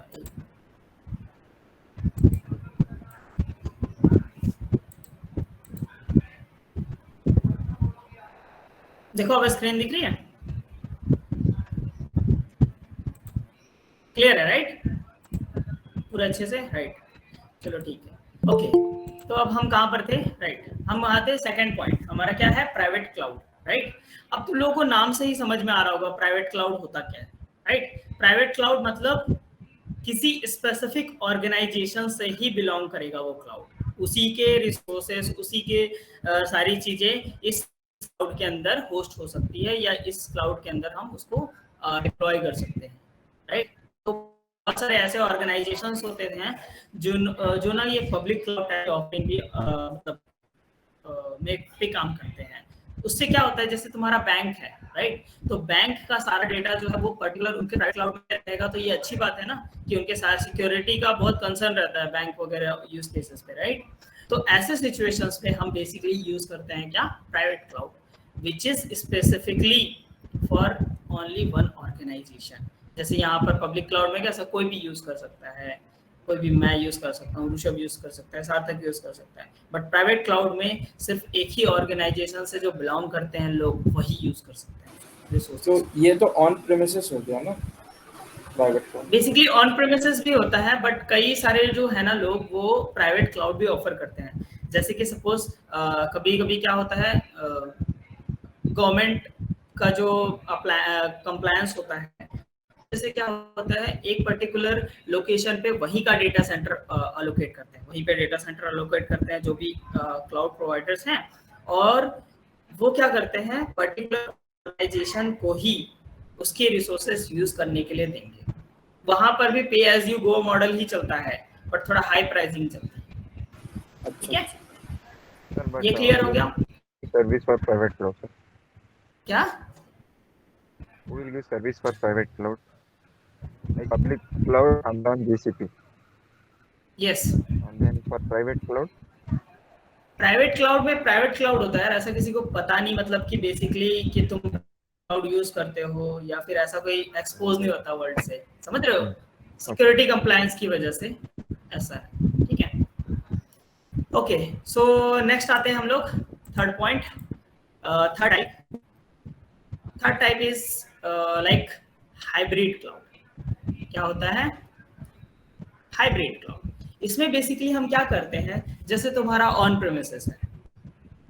देखो अब स्क्रीन दिख रही है, क्लियर है, राइट? पूरा अच्छे से, राइट? चलो ठीक है, ओके। तो अब हम कहाँ पर थे, राइट? हम वहाँ थे सेकंड पॉइंट, हमारा क्या है? Private cloud, right? अब तुम लोगों को नाम से ही समझ में आ रहा होगा प्राइवेट क्लाउड होता क्या है, राइट? प्राइवेट क्लाउड मतलब किसी स्पेसिफिक ऑर्गेनाइजेशन से ही बिलोंग करेगा वो क्लाउड, उसी के रिसोर्सेस, उसी के सारी चीजें इस क्लाउड के अंदर होस्ट हो सकती है, या इस क्लाउड के अंदर हम उसको डिप्लॉय कर सकते हैं, राइट? तो बहुत सारे ऐसे ऑर्गेनाइजेशंस होते हैं जो ना ये पब्लिक क्लाउड ऑफरिंग भी मतलब में पे काम करते हैं। उससे क्या होता है, जैसे तुम्हारा बैंक है, राइट? तो बैंक का सारा डेटा जो है वो पर्टिकुलर उनके प्राइवेट क्लाउड में रहेगा, तो ये अच्छी बात है ना कि उनके साथ सिक्योरिटी का बहुत कंसर्न रहता है बैंक वगैरह यूज केसेस पे, राइट? तो ऐसे सिचुएशंस पे हम बेसिकली यूज करते हैं क्या? Private cloud, which is specifically for only one organisation. जैसे यहाँ पर पब्लिक क्लाउड में कैसा कोई भी यूज कर सकता है, कोई भी मैं यूज कर सकता हूँ, ऋषभ यूज कर सकता है, सार्थक यूज कर सकता है, बट प्राइवेट क्लाउड में सिर्फ एक ही ऑर्गेनाइजेशन से जो बिलोंग करते हैं लोग वही यूज कर सकते हैं। तो ये तो ऑन प्रेमिसेस हो गया ना private cloud? Basically on premises भी होता है, बट कई सारे जो है ना लोग वो प्राइवेट क्लाउड भी ऑफर करते हैं। जैसे कि सपोज कभी कभी क्या होता है, गवर्नमेंट का जो कंप्लायंस होता है, जैसे क्या होता है एक पर्टिकुलर लोकेशन पे वहीं का डेटा सेंटर अलोकेट करते हैं, वहीं पे डेटा सेंटर अलोकेट करते हैं जो भी क्लाउड प्रोवाइडर्स हैं, और वो क्या करते हैं, पर्टिकुलर ऑर्गेनाइजेशन को ही उसके रिसोर्सेस यूज करने के लिए देंगे। वहां पर भी पे एज यू गो मॉडल ही चलता है, बट थोड़ा हाई प्राइसिंग चलता है। ठीक है, Sir, but ये क्लियर हो गया? service for private cloud, sir. क्या? Who will give service for private cloud? Like public cloud and on GCP. Yes, And then for private cloud, private cloud में प्राइवेट क्लाउड होता है, ऐसा किसी को पता नहीं, मतलब कि बेसिकली कि तुम क्लाउड यूज करते हो या फिर ऐसा कोई एक्सपोज नहीं होता वर्ल्ड से, समझ रहे हो, सिक्योरिटी कंप्लायंस की वजह से ऐसा है। ठीक है, ओके, सो नेक्स्ट आते हैं हम लोग third point, third type is like hybrid cloud. क्या होता है हाइब्रिड क्लाउड? इसमें बेसिकली हम क्या करते हैं, जैसे तुम्हारा ऑन प्रेमिसेस है,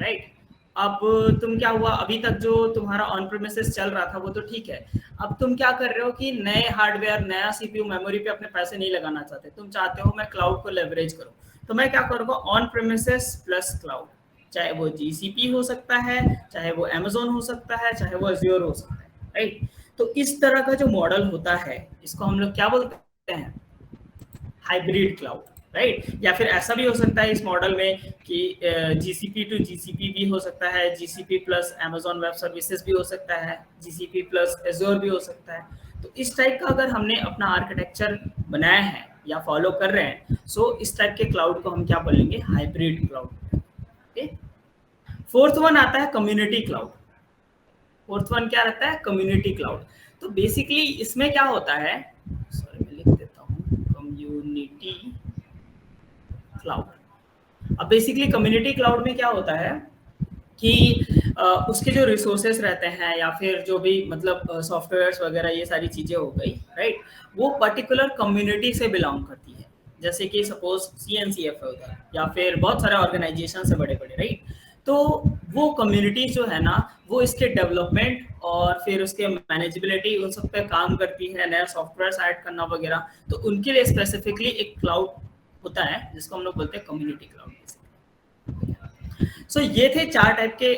राइट? अब तुम क्या हुआ, अभी तक जो तुम्हारा ऑन प्रेमिसेस चल रहा था वो तो ठीक है, अब तुम क्या कर रहे हो कि नए हार्डवेयर, नया सीपीयू, मेमोरी पे अपने पैसे नहीं लगाना चाहते, तुम चाहते हो मैं क्लाउड को लेवरेज करूं, तो मैं क्या करूंगा, ऑन प्रेमिसेस प्लस क्लाउड, चाहे वो जीसीपी हो सकता है, चाहे वो अमेज़न हो सकता है, चाहे वो अज़्योर हो सकता है, राइट? तो इस तरह का जो मॉडल होता है इसको हम लोग क्या बोलते हैं, हाइब्रिड क्लाउड, राइट? या फिर ऐसा भी हो सकता है इस मॉडल में कि जीसीपी टू जीसीपी भी हो सकता है, GCP plus Amazon web services भी हो सकता है, जीसीपी प्लस अज़्योर भी हो सकता है। तो इस टाइप का अगर हमने अपना आर्किटेक्चर बनाया है या फॉलो कर रहे हैं, सो इस टाइप के क्लाउड को हम क्या बोलेंगे, hybrid cloud. Okay, fourth one आता है कम्युनिटी क्लाउड। फोर्थ वन क्या रहता है, कम्युनिटी क्लाउड। तो बेसिकली इसमें क्या होता है, सॉरी मैं लिख देता हूँ, कम्युनिटी क्लाउड। अब बेसिकली कम्युनिटी क्लाउड में क्या होता है कि उसके जो रिसोर्सेस रहते हैं या फिर जो भी मतलब सॉफ्टवेयर्स वगैरह ये सारी चीजें हो गई, राइट, वो पर्टिकुलर कम्युनिटी से बिलोंग करती है। जैसे कि सपोज CNCF है उधर, या फिर बहुत सारे ऑर्गेनाइजेशन से बड़े बड़े, राइट? तो वो कम्युनिटी जो है ना, वो इसके डेवलपमेंट और फिर उसके मैनेजेबिलिटी उन सब पे काम करती है, नया सॉफ्टवेयर ऐड करना वगैरह। तो उनके लिए स्पेसिफिकली एक क्लाउड होता है जिसको हम लोग बोलते हैं कम्युनिटी क्लाउड। सो ये थे चार टाइप के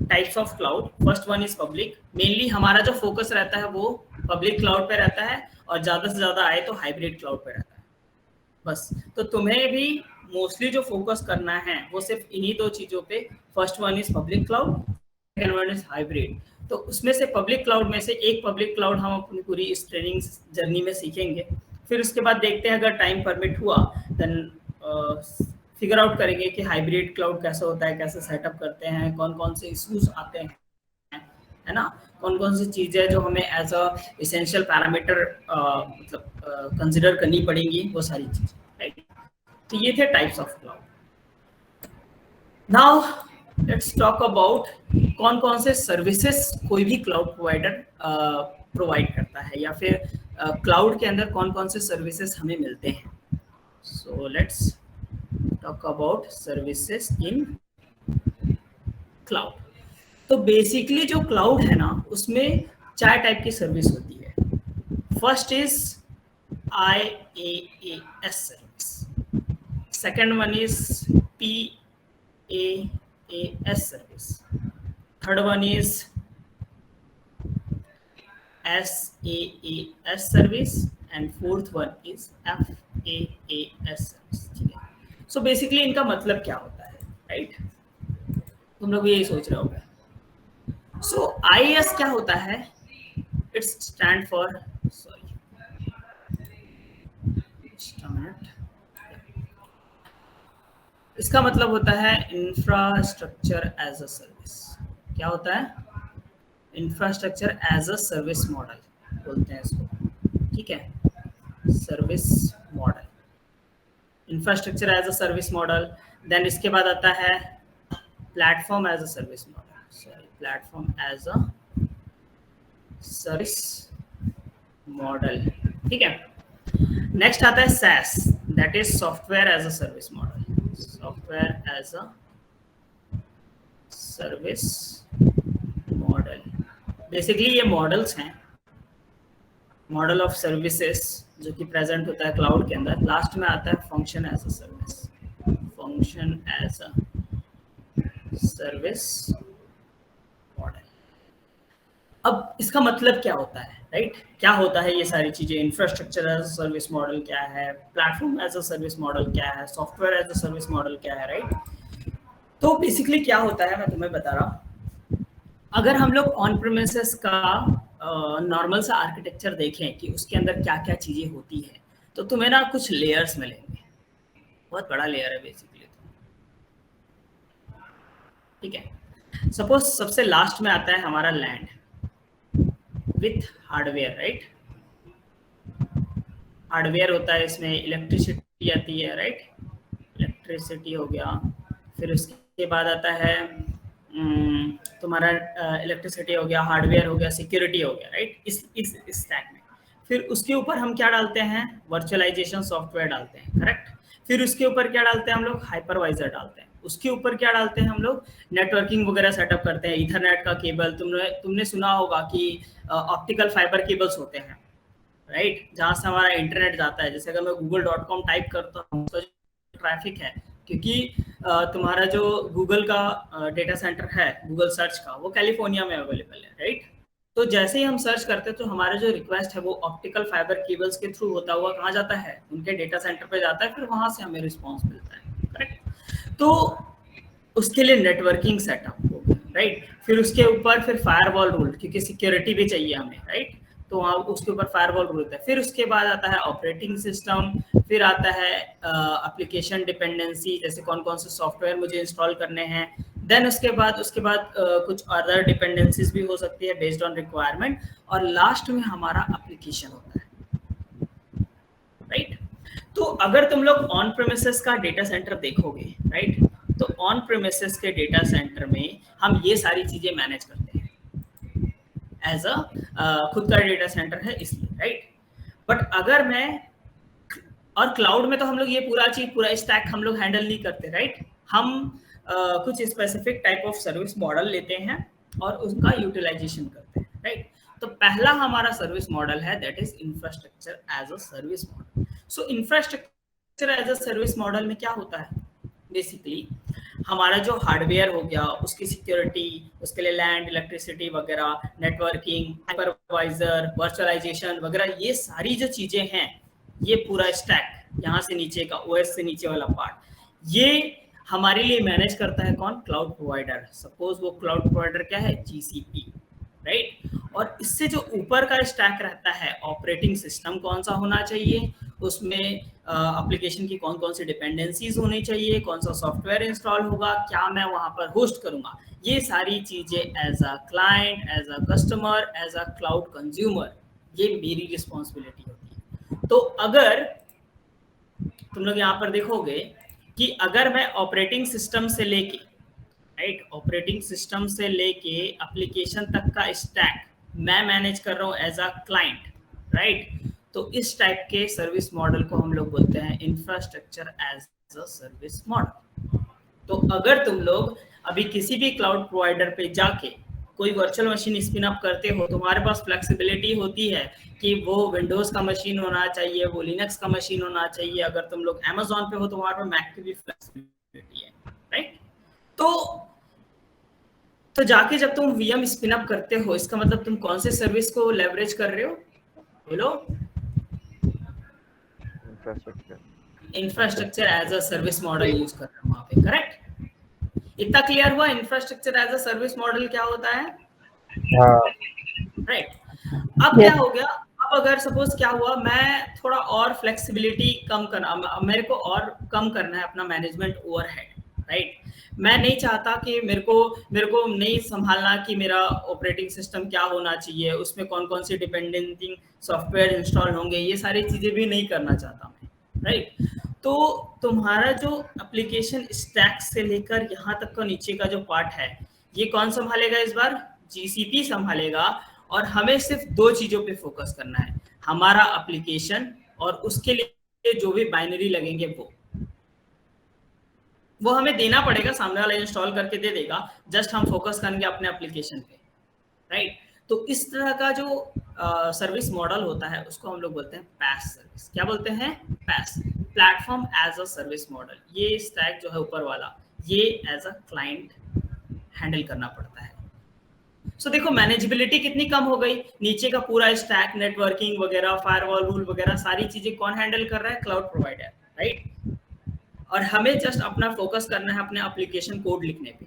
types of cloud. First one is public. Mainly हमारा जो फोकस रहता है वो पब्लिक क्लाउड पे रहता है, और ज्यादा से ज्यादा आए तो हाइब्रिड क्लाउड पे रहता है बस। तो तुम्हें भी मोस्टली जो फोकस करना है वो सिर्फ इन्हीं दो चीजों पे। First one is public cloud, second one is hybrid. तो उसमें से पब्लिक क्लाउड में से एक पब्लिक क्लाउड हम अपनी पूरी इस ट्रेनिंग जर्नी में सीखेंगे। फिर उसके बाद देखते हैं अगर टाइम परमिट हुआ देन फिगर आउट करेंगे कि हाइब्रिड क्लाउड कैसा होता है, कैसे सेटअप करते हैं, कौन कौन से इश्यूज आते हैं, है ना, कौन कौन सी चीजें जो हमें एज अ एसेंशियल पैरामीटर मतलब कंसिडर करनी पड़ेंगी, वो सारी चीजें, राइट? तो ये थे types of cloud. Now let's talk about कौन कौन से सर्विसेज कोई भी क्लाउड प्रोवाइडर प्रोवाइड करता है, या फिर क्लाउड के अंदर कौन कौन से सर्विसेज हमें मिलते हैं। So let's talk about services in cloud. तो बेसिकली जो क्लाउड है ना, उसमें चार टाइप की सर्विस होती है। First is IaaS service, second one is PaaS service, third one is SaaS service, and fourth one is FaaS service. ठीक है, सो बेसिकली इनका मतलब क्या होता है, राइट? तुम लोग भी यही सोच रहे होगे। सो IaaS क्या होता है, इट्स स्टैंड फॉर, सॉरी इसका मतलब होता है इंफ्रास्ट्रक्चर एज अ सर्विस। क्या होता है, infrastructure as a service model बोलते हैं इसको, ठीक है, service model, infrastructure as a service model. Then इसके बाद आता है platform as a service model, sorry platform as a service model, ठीक है। नेक्स्ट आता है SaaS, that is software as a service model, software as a service model. Basically ये मॉडल्स हैं, मॉडल ऑफ सर्विसेज जो कि प्रेजेंट होता है क्लाउड के अंदर। लास्ट में आता है function as a service, function as a service model. अब इसका मतलब क्या होता है, राइट? क्या होता है ये सारी चीजें? Infrastructure as a service model क्या है, platform as a service model क्या है, software as a service model क्या है, राइट? तो बेसिकली क्या होता है मैं तुम्हें बता रहा हूँ। अगर हम लोग ऑन प्रेमिसेस का नॉर्मल सा आर्किटेक्चर देखें कि उसके अंदर क्या क्या चीजें होती है, तो तुम्हें ना कुछ लेयर्स मिलेंगे। बहुत बड़ा लेयर है बेसिकली, ठीक है? सपोज सबसे लास्ट में आता है हमारा land with hardware, right? Hardware होता है, इसमें इलेक्ट्रिसिटी आती है, राइट? इलेक्ट्रिसिटी हो गया, फिर उसके बाद आता है तुम्हारा इलेक्ट्रिसिटी हो गया, हार्डवेयर हो गया, सिक्योरिटी हो गया, राइट? इस स्टैक में फिर उसके ऊपर हम क्या डालते हैं? वर्चुअलाइजेशन सॉफ्टवेयर डालते हैं, करेक्ट? फिर उसके ऊपर क्या डालते हैं हम लोग? हाइपरवाइजर डालते हैं। उसके ऊपर क्या डालते हैं हम लोग? नेटवर्किंग वगैरह सेटअप करते हैं, ईथरनेट का केबल। तुमने सुना होगा कि ऑप्टिकल फाइबर केबल्स होते हैं, राइट? जहाँ से हमारा इंटरनेट जाता है। जैसे अगर मैं google.com टाइप करता हूँ तो ट्रैफिक है, क्योंकि तुम्हारा जो गूगल का डेटा सेंटर है, गूगल सर्च का, वो कैलिफोर्निया में अवेलेबल है, राइट? तो जैसे ही हम सर्च करते हैं तो हमारा जो रिक्वेस्ट है वो ऑप्टिकल फाइबर केबल्स के थ्रू होता हुआ कहाँ जाता है? उनके डेटा सेंटर पे जाता है, फिर वहां से हमें रिस्पॉन्स मिलता है, करेक्ट? तो उसके लिए नेटवर्किंग सेटअप हो गया, राइट? फिर उसके ऊपर फिर फायरवॉल रूल, क्योंकि सिक्योरिटी भी चाहिए हमें, राइट? तो वहाँ उसके ऊपर फायरवॉल रूल होता है। फिर उसके बाद आता है ऑपरेटिंग सिस्टम, फिर आता है एप्लीकेशन डिपेंडेंसी, जैसे कौन कौन से सॉफ्टवेयर मुझे इंस्टॉल करने हैं। देन उसके बाद कुछ अदर डिपेंडेंसीज भी हो सकती है बेस्ड ऑन रिक्वायरमेंट, और लास्ट में हमारा एप्लीकेशन होता है, राइट? तो अगर तुम लोग ऑन प्रेमिसेस का डेटा सेंटर देखोगे, राइट, तो ऑन प्रेमिसेस के डेटा सेंटर में हम ये सारी चीजें मैनेज करते हैं एज अ खुद का डेटा सेंटर है इसलिए, राइट? बट अगर मैं और क्लाउड में तो हम लोग ये पूरा स्टैक हम लोग हैंडल नहीं करते, राइट? हम कुछ specific type of service model लेते हैं और उसका यूटिलाइजेशन करते हैं, राइट? तो पहला हमारा सर्विस मॉडल है that is infrastructure as a service model. So infrastructure as a service model में क्या होता है? बेसिकली हमारा जो हार्डवेयर हो गया, उसकी सिक्योरिटी, उसके लिए लैंड, इलेक्ट्रिसिटी वगैरह, नेटवर्किंग, हाइपरवाइजर, वर्चुअलाइजेशन वगैरह, ये सारी जो चीजें हैं, ये पूरा स्टैक यहाँ से नीचे का ओएस से नीचे वाला पार्ट, ये हमारे लिए मैनेज करता है कौन? Cloud provider. सपोज वो क्लाउड प्रोवाइडर क्या है? GCP, right? और इससे जो ऊपर का स्टैक रहता है, ऑपरेटिंग सिस्टम कौन सा होना चाहिए, उसमें एप्लीकेशन की कौन कौन सी डिपेंडेंसीज होनी चाहिए, कौन सा सॉफ्टवेयर इंस्टॉल होगा, क्या मैं वहां पर होस्ट करूंगा, ये सारी चीजें as a client, as a customer, as a cloud consumer, ये मेरी रिस्पॉन्सिबिलिटी होती है। तो अगर तुम लोग यहाँ पर देखोगे कि अगर मैं ऑपरेटिंग सिस्टम से लेके, राइट, ऑपरेटिंग सिस्टम से लेके एप्लीकेशन तक का स्टैक मैं मैनेज कर रहा हूँ एज अ क्लाइंट, राइट? तो इस टाइप के सर्विस मॉडल को हम लोग बोलते हैं infrastructure as a service model. तो अगर तुम लोग अभी किसी भी क्लाउड प्रोवाइडर पे जाके कोई वर्चुअल मशीन स्पिन अप करते हो, तुम्हारे पास फ्लेक्सिबिलिटी होती है कि वो विंडोज का मशीन होना चाहिए, वो लिनक्स का मशीन होना चाहिए। अगर तुम लोग अमेज़न पे हो तो तुम्हारे पास मैक की भी फ्लेक्सिबिलिटी है, राइट? तो जाके जब तुम वीएम स्पिन अप करते हो, इसका मतलब तुम कौन से सर्विस को लेवरेज कर रहे हो? बोलो। Infrastructure as a service model use कर रहे हो वहां पे, करेक्ट? इतना क्लियर हुआ infrastructure as a service model क्या होता है, राइट? अब क्या हो गया? अब अगर सपोज क्या हुआ, मैं थोड़ा और फ्लेक्सिबिलिटी कम करना, मेरे को और कम करना है अपना मैनेजमेंट ओवरहेड, राइट? मैं नहीं चाहता कि मेरे को नहीं संभालना कि मेरा ऑपरेटिंग सिस्टम क्या होना चाहिए, उसमें कौन कौन सी डिपेंडेंसी सॉफ्टवेयर इंस्टॉल होंगे, ये सारी चीजें भी नहीं करना चाहता मैं, राइट? तो तुम्हारा जो एप्लीकेशन स्टैक से लेकर यहाँ तक का नीचे का जो पार्ट है, ये कौन संभालेगा इस बार? जीसीपी संभालेगा। और हमें सिर्फ दो चीजों पे फोकस करना है, हमारा एप्लीकेशन और उसके लिए जो भी बाइनरी लगेंगे वो हमें देना पड़ेगा, सामने वाला इंस्टॉल करके दे देगा, जस्ट हम फोकस करेंगे अपने एप्लीकेशन पे, राइट? तो इस तरह का जो सर्विस मॉडल होता है उसको हम लोग बोलते हैं पैस सर्विस। क्या बोलते हैं? PaaS, platform as a service model. ये स्टैक जो है ऊपर वाला, ये एज अ क्लाइंट हैंडल करना पड़ता है। सो देखो मैनेजेबिलिटी कितनी कम हो गई, नीचे का पूरा स्टैक, नेटवर्किंग वगैरह, फायरवॉल रूल वगैरह सारी चीजें कौन हैंडल कर रहा है? Cloud provider, right. और हमें जस्ट अपना फोकस करना है अपने एप्लीकेशन कोड लिखने पे,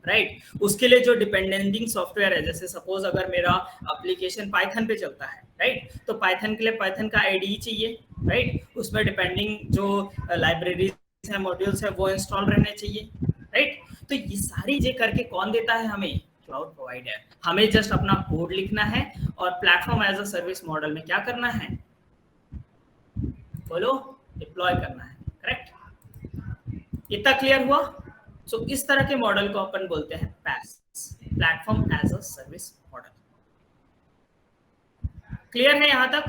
राइट। उसके लिए जो डिपेंडेंटिंग सॉफ्टवेयर है, जैसे सपोज अगर मेरा एप्लीकेशन पाइथन पे चलता है, राइट, तो पाइथन के लिए पाइथन का आईडी चाहिए, राइट। उसमें डिपेंडिंग जो लाइब्रेरीज है, मॉड्यूल्स है, वो इंस्टॉल रहने चाहिए, राइट। तो ये सारी चीजें करके कौन देता है हमें? Cloud provider. हमें जस्ट अपना कोड लिखना है और platform as a service model में क्या करना है? बोलो, डिप्लॉय करना है, करेक्ट। इतना क्लियर हुआ? सो इस तरह के मॉडल को अपन बोलते हैं PaaS, platform as a service model. Clear है यहां तक?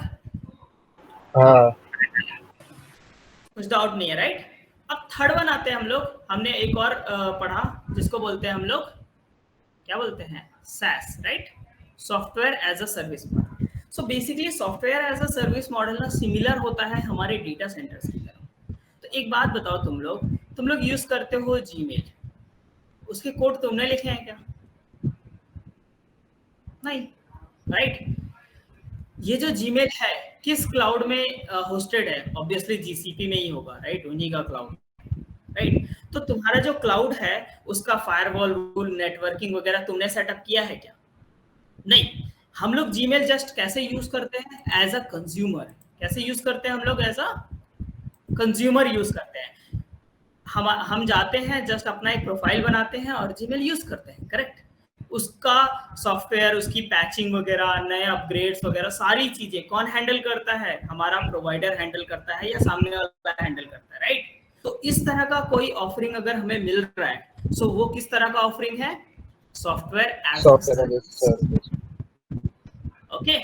हाँ। कुछ डाउट नहीं है, राइट। अब थर्ड वन आते हैं हम लोग। हमने एक और पढ़ा जिसको बोलते हैं हम लोग, क्या बोलते हैं? SaaS, right, software as a service model. So basically software as a service model ना सिमिलर होता है हमारे डेटा सेंटर्स की तरह। तो एक बात बताओ, तुम लोग यूज करते हो जीमेल, उसके कोड तुमने लिखे हैं क्या? नहीं, राइट। ये जो जीमेल है किस क्लाउड में होस्टेड है? ऑब्वियसली जीसीपी में ही होगा, राइट, उन्हीं का क्लाउड, राइट। तो तुम्हारा जो क्लाउड है उसका फायरवॉल रूल, नेटवर्किंग वगैरह तुमने सेटअप किया है क्या? नहीं। हम लोग जीमेल जस्ट कैसे यूज करते हैं? As a consumer. कैसे यूज करते हैं हम लोग? एज अ कंज्यूमर यूज करते हैं। हम जाते हैं, जस्ट अपना एक प्रोफाइल बनाते हैं और जीमेल यूज करते हैं, करेक्ट। उसका सॉफ्टवेयर, उसकी पैचिंग वगैरह, नए अपग्रेड्स वगैरह सारी चीजें कौन हैंडल करता है? हमारा प्रोवाइडर हैंडल करता है या सामने वाला हैंडल करता है, राइट। तो इस तरह का कोई ऑफरिंग अगर हमें मिल रहा है, सो वो किस तरह का ऑफरिंग है? Software as a service. Okay,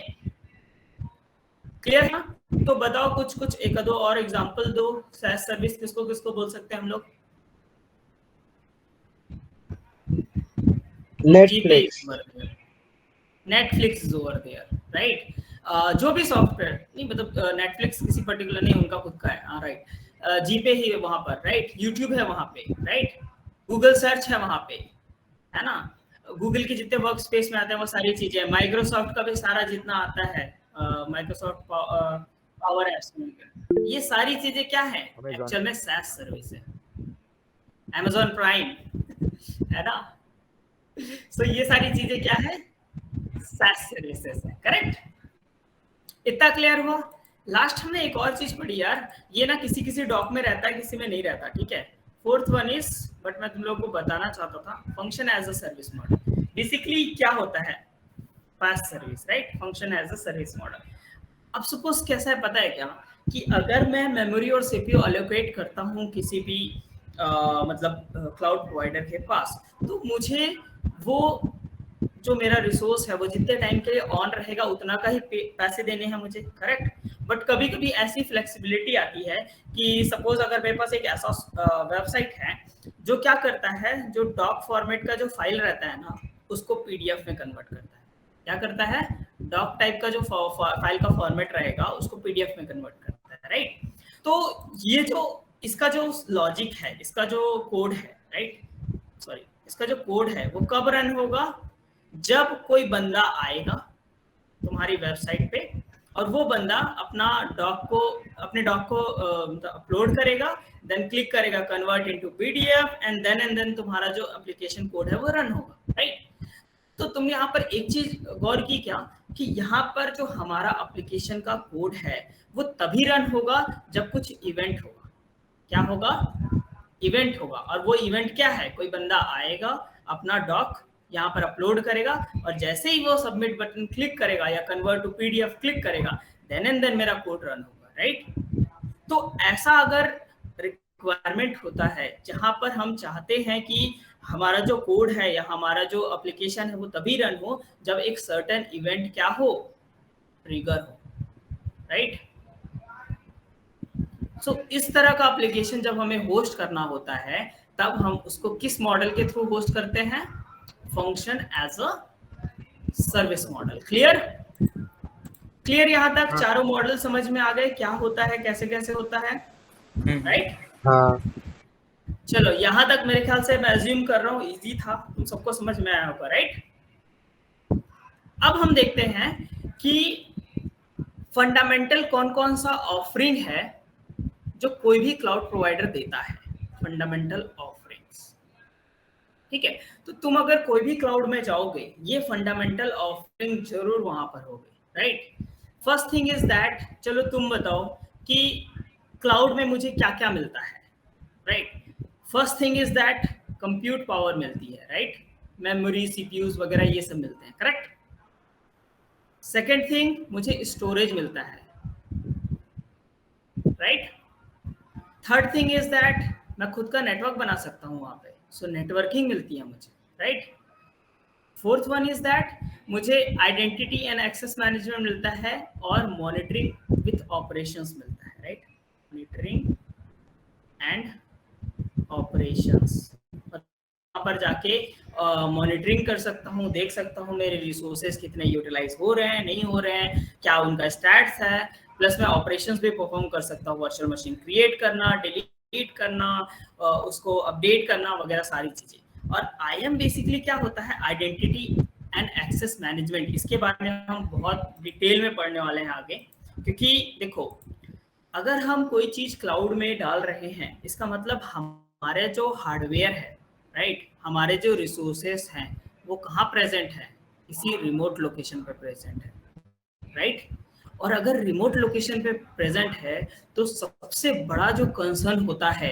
clear है? तो बताओ कुछ एक दो और एग्जांपल दो। SaaS सर्विस किसको किसको बोल सकते हैं हम लोग? Netflix is over there, right. जो भी सॉफ्टवेयर, नहीं मतलब नेटफ्लिक्स किसी पर्टिकुलर नहीं, उनका खुद का है, हाँ, राइट। जीपे ही है वहां पर, राइट। यूट्यूब है वहां पे, राइट। गूगल सर्च है वहां पे, है ना। गूगल के जितने वर्क स्पेस में आते हैं वो सारी चीजें, माइक्रोसॉफ्ट का भी सारा जितना आता है, माइक्रोसॉफ्ट पावर एप्स में, ये सारी चीजें क्या है? एक्चुअल में SaaS सर्विस है। Amazon प्राइम, है ना। सो ये सारी चीजें क्या है? SaaS सर्विसेज है, करेक्ट। इतना क्लियर हुआ? लास्ट हमने एक और चीज पढ़ी यार, ये ना किसी किसी डॉक में रहता है, किसी में नहीं रहता, ठीक है। फोर्थ वन इज, बट मैं तुम लोगों को बताना चाहता था, function as a service model. Basically क्या होता है? PaaS service, right, function as a service model. अब सपोज कैसा है पता है क्या, कि अगर मैं मेमोरी और सीपीयू अलोकेट करता हूँ किसी भी मतलब क्लाउड प्रोवाइडर के पास, तो मुझे वो जो मेरा रिसोर्स है वो जितने टाइम के लिए ऑन रहेगा उतना का ही पैसे देने हैं मुझे, करेक्ट। बट कभी कभी ऐसी फ्लेक्सिबिलिटी आती है कि सपोज अगर मेरे पास एक ऐसा वेबसाइट है जो क्या करता है, जो डॉक फॉर्मेट का जो फाइल रहता है ना, उसको पीडीएफ में कन्वर्ट करता है। क्या करता है? डॉक टाइप का जो फाइल का फॉर्मेट रहेगा उसको पीडीएफ में कन्वर्ट करता है, राइट। तो ये जो इसका जो लॉजिक है, इसका जो कोड है, राइट, सॉरी, इसका जो कोड है वो कब रन होगा? जब कोई बंदा आएगा तुम्हारी वेबसाइट पे और वो बंदा अपने डॉक को अपलोड करेगा, देन क्लिक करेगा convert into PDF, and then तुम्हारा जो एप्लीकेशन कोड है वो रन होगा, राइट। तो तुम यहाँ पर एक चीज गौर की क्या, कि यहाँ पर जो हमारा एप्लीकेशन का कोड है वो तभी रन होगा जब कुछ इवेंट होगा। क्या होगा? इवेंट होगा। और वो इवेंट क्या है? कोई बंदा आएगा, अपना डॉक यहाँ पर अपलोड करेगा, और जैसे ही वो सबमिट बटन क्लिक करेगा या कन्वर्ट टू पीडीएफ क्लिक करेगा, देन एंड देन मेरा कोड रन होगा, राइट। तो ऐसा अगर रिक्वायरमेंट होता है जहां पर हम चाहते हैं कि हमारा जो कोड है या हमारा जो एप्लीकेशन है वो तभी रन हो जब एक सर्टेन इवेंट क्या हो? ट्रिगर हो, राइट। सो इस तरह का एप्लीकेशन जब हमें होस्ट करना होता है तब हम उसको किस मॉडल के थ्रू होस्ट करते हैं? Function as a service model. Clear यहाँ तक? चारों मॉडल समझ में आ गए क्या होता है, कैसे कैसे होता है, राइट? हाँ। चलो यहाँ तक मेरे ख्याल से मैं अज्यूम कर रहा हूँ इजी था, तुम सबको समझ में आया होगा, राइट। अब हम देखते हैं कि फंडामेंटल कौन कौन सा ऑफरिंग है जो कोई भी क्लाउड प्रोवाइडर देता है, फंडामेंटल ऑफरिंग्स। ठीक है, तो तुम अगर कोई भी क्लाउड में जाओगे ये फंडामेंटल ऑफरिंग जरूर वहां पर होगी, right. First thing is that, चलो तुम बताओ कि क्लाउड में मुझे क्या क्या मिलता है, right. First thing is that compute power मिलती है, राइट, मेमोरी, सीपीयूज वगैरह ये सब मिलते हैं, करेक्ट। सेकेंड थिंग, मुझे स्टोरेज मिलता है, right. Third thing is that मैं खुद का नेटवर्क बना सकता हूँ वहां पे, सो नेटवर्किंग मिलती है मुझे, right. Fourth one is that मुझे आइडेंटिटी एंड एक्सेस मैनेजमेंट मिलता है और मॉनिटरिंग विथ ऑपरेशंस मिलता है, राइट, मॉनिटरिंग एंड ऑपरेशंस। वहां पर जाके मॉनिटरिंग कर सकता हूँ, देख सकता हूँ मेरे रिसोर्सेज कितने यूटिलाइज हो रहे हैं, नहीं हो रहे हैं, क्या उनका स्टैट्स है, प्लस मैं ऑपरेशंस भी परफॉर्म कर सकता हूँ, वर्चुअल मशीन क्रिएट करना, डिलीट करना, उसको अपडेट करना वगैरह सारी चीजें। और IAM बेसिकली क्या होता है, आइडेंटिटी एंड एक्सेस मैनेजमेंट। इसके बारे में हम बहुत डिटेल में पढ़ने वाले हैं आगे, क्योंकि देखो अगर हम कोई चीज क्लाउड में डाल रहे हैं इसका मतलब हमारे जो हार्डवेयर है, राइट, हमारे जो रिसोर्सेस हैं वो कहाँ प्रेजेंट है, किसी रिमोट लोकेशन पर प्रेजेंट है, राइट। और अगर रिमोट लोकेशन पे प्रेजेंट है तो सबसे बड़ा जो कंसर्न होता है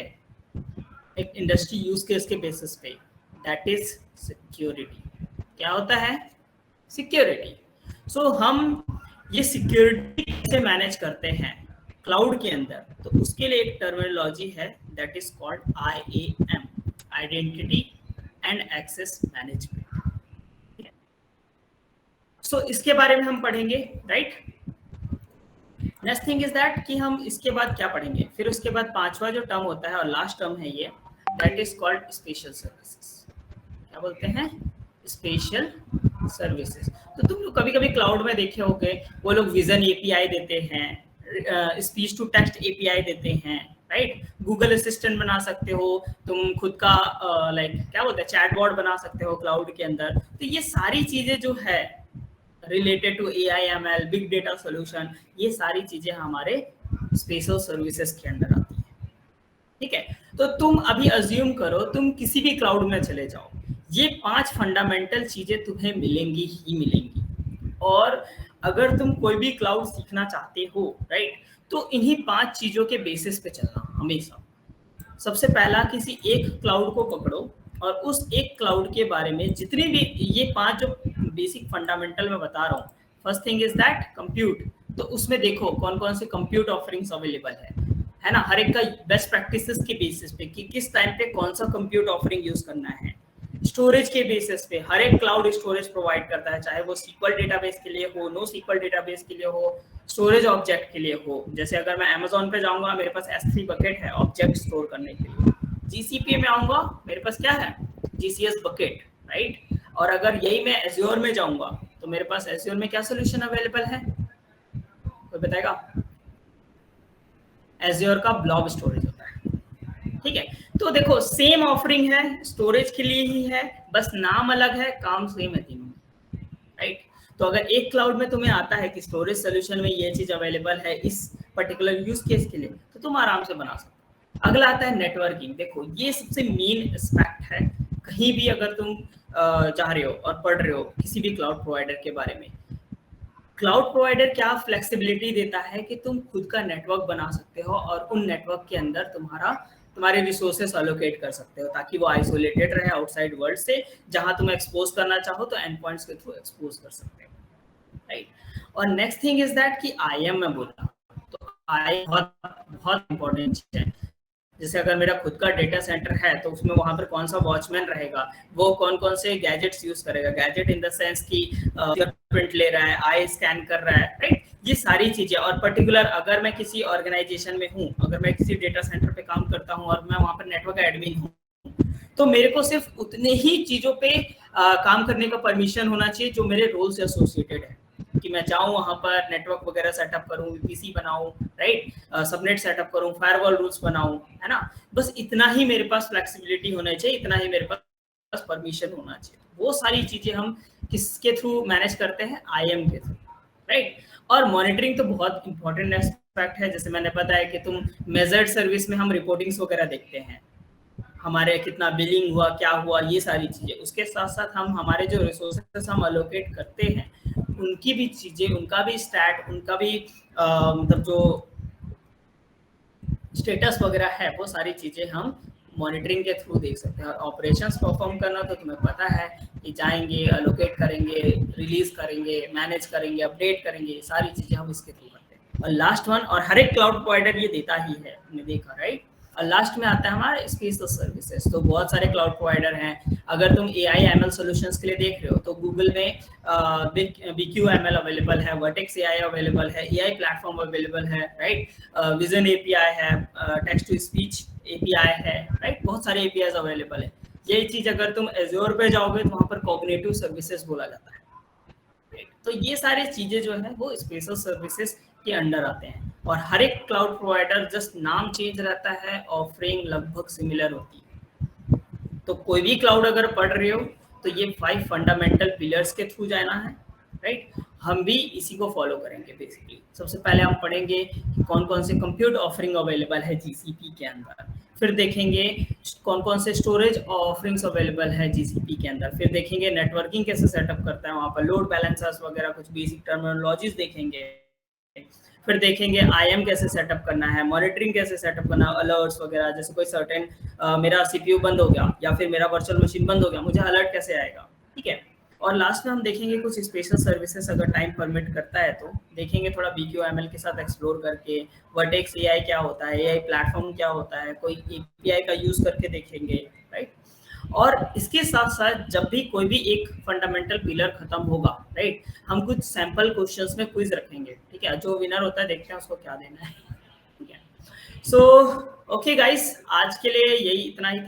एक इंडस्ट्री यूज केस के बेसिस पे, दैट इज सिक्योरिटी। क्या होता है, सिक्योरिटी। सो हम ये सिक्योरिटी कैसे मैनेज करते हैं क्लाउड के अंदर, तो उसके लिए एक टर्मिनोलॉजी है that is called IAM, identity and access management. So इसके बारे में हम पढ़ेंगे, right. Next thing is that कि हम इसके बाद क्या पढ़ेंगे, फिर उसके बाद पांचवा जो टर्म होता है और लास्ट टर्म है ये, that is called special services. क्या बोलते हैं, स्पेशल सर्विसेज। तो तुम लोग कभी कभी क्लाउड में देखे होंगे वो लोग विजन API देते हैं, स्पीच टू टेक्स्ट API देते हैं, राइट। गूगल असिस्टेंट बना सकते हो तुम खुद का, लाइक क्या बोलते हैं, चैटबॉट बना सकते हो क्लाउड के अंदर। तो ये सारी चीजें जो है related to AI ML, big data solution, ये सारी चीजें हमारे स्पेशल सर्विसेज के अंदर आती है, ठीक है। तो तुम अभी अज्यूम करो तुम किसी भी क्लाउड में चले जाओ, ये 5 फंडामेंटल चीजें तुम्हें मिलेंगी ही मिलेंगी। और अगर तुम कोई भी क्लाउड सीखना चाहते हो, राइट, तो इन्हीं 5 चीजों के बेसिस पे चलना हमेशा। सबसे पहला, किसी एक क्लाउड को पकड़ो और उस एक क्लाउड के बारे में जितने भी ये 5 जो बेसिक फंडामेंटल मैं बता रहा हूँ, first thing is that compute. तो उसमें देखो कौन कौन से कंप्यूट ऑफरिंग्स अवेलेबल है ना, हर एक का बेस्ट प्रैक्टिसेस के बेसिस पे कि किस टाइम पे कौन सा कंप्यूट ऑफरिंग यूज करना है। स्टोरेज के बेसिस पे हर एक क्लाउड स्टोरेज प्रोवाइड करता है, चाहे वो SQL डेटाबेस के लिए हो, नो SQL डेटाबेस के लिए हो, स्टोरेज ऑब्जेक्ट के लिए हो। जैसे अगर मैं Amazon पे जाऊंगा मेरे पास S3 बकेट है ऑब्जेक्ट स्टोर करने के लिए, GCP में आऊंगा मेरे पास क्या है, GCS बकेट, राइट। और अगर यही मैं Azure में जाऊंगा तो मेरे पास Azure में क्या सोल्यूशन अवेलेबल है, कोई बताएगा? Azure का ब्लॉब स्टोरेज होता है, ठीक है। तो देखो सेम ऑफरिंग है, स्टोरेज के लिए ही है, बस नाम अलग है, काम सेम है तीनों, राइट। तो अगर एक क्लाउड में तुम्हें आता है कि स्टोरेज सोल्यूशन में ये चीज अवेलेबल है इस पर्टिकुलर यूज केस के लिए, तो तुम आराम से बना सकते हो। अगला आता है नेटवर्किंग। देखो ये सबसे मेन एस्पेक्ट है, कहीं भी अगर तुम जा रहे हो और पढ़ रहे हो किसी भी क्लाउड प्रोवाइडर के बारे में, क्लाउड प्रोवाइडर क्या फ्लेक्सिबिलिटी देता है कि तुम खुद का नेटवर्क बना सकते हो और उन नेटवर्क के अंदर तुम्हारे रिसोर्सेस अलोकेट कर सकते हो ताकि वो आइसोलेटेड रहे आउटसाइड वर्ल्ड से। जहां तुम एक्सपोज करना चाहो तो एंड पॉइंट्स के थ्रू एक्सपोज कर सकते हो, राइट। और नेक्स्ट थिंग इज दैट कि IAM में बोला तो IAM बहुत इंपॉर्टेंट चीज है। जैसे अगर मेरा खुद का डेटा सेंटर है तो उसमें वहां पर कौन सा वॉचमैन रहेगा, वो कौन कौन से गैजेट्स यूज करेगा, गैजेट इन द सेंस कि प्रिंट ले रहा है, आई स्कैन कर रहा है, राइट। ये सारी चीजें। और पर्टिकुलर अगर मैं किसी ऑर्गेनाइजेशन में हूँ, अगर मैं किसी डेटा सेंटर पे काम करता हूँ और मैं वहां पर नेटवर्क एडमिन हूँ, तो मेरे को सिर्फ उतने ही चीजों पे काम करने का परमिशन होना चाहिए जो मेरे रोल से एसोसिएटेड है। कि मैं जाऊं वहां पर नेटवर्क वगैरह सेटअप करूं, वीपीसी बनाऊं, राइट, सबनेट सेटअप करूं, फायरवॉल रूल्स बनाऊं, है ना। बस इतना ही मेरे पास फ्लेक्सिबिलिटी होना चाहिए, इतना ही मेरे पास परमिशन होना चाहिए। वो सारी चीजें हम किसके थ्रू मैनेज करते हैं? IAM के थ्रू, राइट। और मॉनिटरिंग तो बहुत इंपॉर्टेंट एस्पेक्ट है। जैसे मैंने बताया कि तुम मेजर्ड सर्विस में हम रिपोर्टिंग्स वगैरह देखते हैं, हमारे कितना बिलिंग हुआ, क्या हुआ, ये सारी चीजें। उसके साथ साथ हम हमारे जो रिसोर्सेस हम अलोकेट करते हैं उनकी भी चीजें, उनका भी स्टैट, उनका भी मतलब जो स्टेटस वगैरह है, वो सारी चीजें हम मॉनिटरिंग के थ्रू देख सकते हैं। और ऑपरेशंस परफॉर्म करना तो तुम्हें पता है कि जाएंगे, अलोकेट करेंगे, रिलीज करेंगे, मैनेज करेंगे, अपडेट करेंगे, ये सारी चीजें हम इसके थ्रू करते हैं। और लास्ट वन, और हर एक क्लाउड प्रोवाइडर ये देता ही है, हमने देखा, राइट। और लास्ट में आता है हमारा स्पेशल सर्विसेज। तो बहुत सारे क्लाउड प्रोवाइडर हैं। अगर तुम AI ML सॉल्यूशंस के लिए देख रहे हो तो गूगल में BQML अवेलेबल है, वर्टेक्स AI अवेलेबल है, AI प्लेटफॉर्म अवेलेबल है, राइट, विजन API है, टेक्स्ट टू स्पीच API है, राइट, बहुत सारे APIs अवेलेबल है। यही चीज अगर तुम एज्योर पे जाओगे तो वहाँ पर कॉग्निटिव सर्विसेज बोला जाता है। तो ये सारी चीजें जो है वो स्पेशल सर्विसेज के अंडर आते हैं। और हर एक क्लाउड प्रोवाइडर जस्ट नाम चेंज रहता है, ऑफरिंग लगभग सिमिलर होती है। तो कोई भी क्लाउड अगर पढ़ रहे हो तो ये 5 फंडामेंटल पिलर्स के थ्रू जाना है, राइट। हम भी इसी को फॉलो करेंगे। बेसिकली सबसे पहले हम पढ़ेंगे कि कौन कौन से कंप्यूट ऑफरिंग अवेलेबल है GCP के अंदर, फिर देखेंगे कौन कौन से स्टोरेज ऑफरिंग्स अवेलेबल है GCP के अंदर, फिर देखेंगे नेटवर्किंग कैसे सेटअप करता है वहाँ पर, लोड बैलेंसर्स वगैरह कुछ बेसिक टर्मिनोलॉजीज देखेंगे, फिर देखेंगे IAM कैसे सेटअप करना है, मॉनिटरिंग कैसे सेटअप करना है, अलर्ट्स वगैरह, जैसे कोई सर्टेन मेरा CPU बंद हो गया या फिर मेरा वर्चुअल मशीन बंद हो गया, मुझे अलर्ट कैसे आएगा, ठीक है। और लास्ट में हम देखेंगे कुछ स्पेशल सर्विसेज, अगर टाइम परमिट करता है तो देखेंगे थोड़ा BQML के साथ एक्सप्लोर करके, वर्टेक्स AI क्या होता है, AI प्लेटफॉर्म क्या होता है, कोई API का यूज करके देखेंगे, राइट। और इसके साथ साथ जब भी कोई भी एक फंडामेंटल पिलर खत्म होगा, राइट, हम कुछ सैंपल क्वेश्चंस में क्विज रखेंगे, ठीक है। जो विनर होता है देखते हैं उसको क्या देना है, ठीक है। सो ओके गाइस, आज के लिए यही इतना ही था।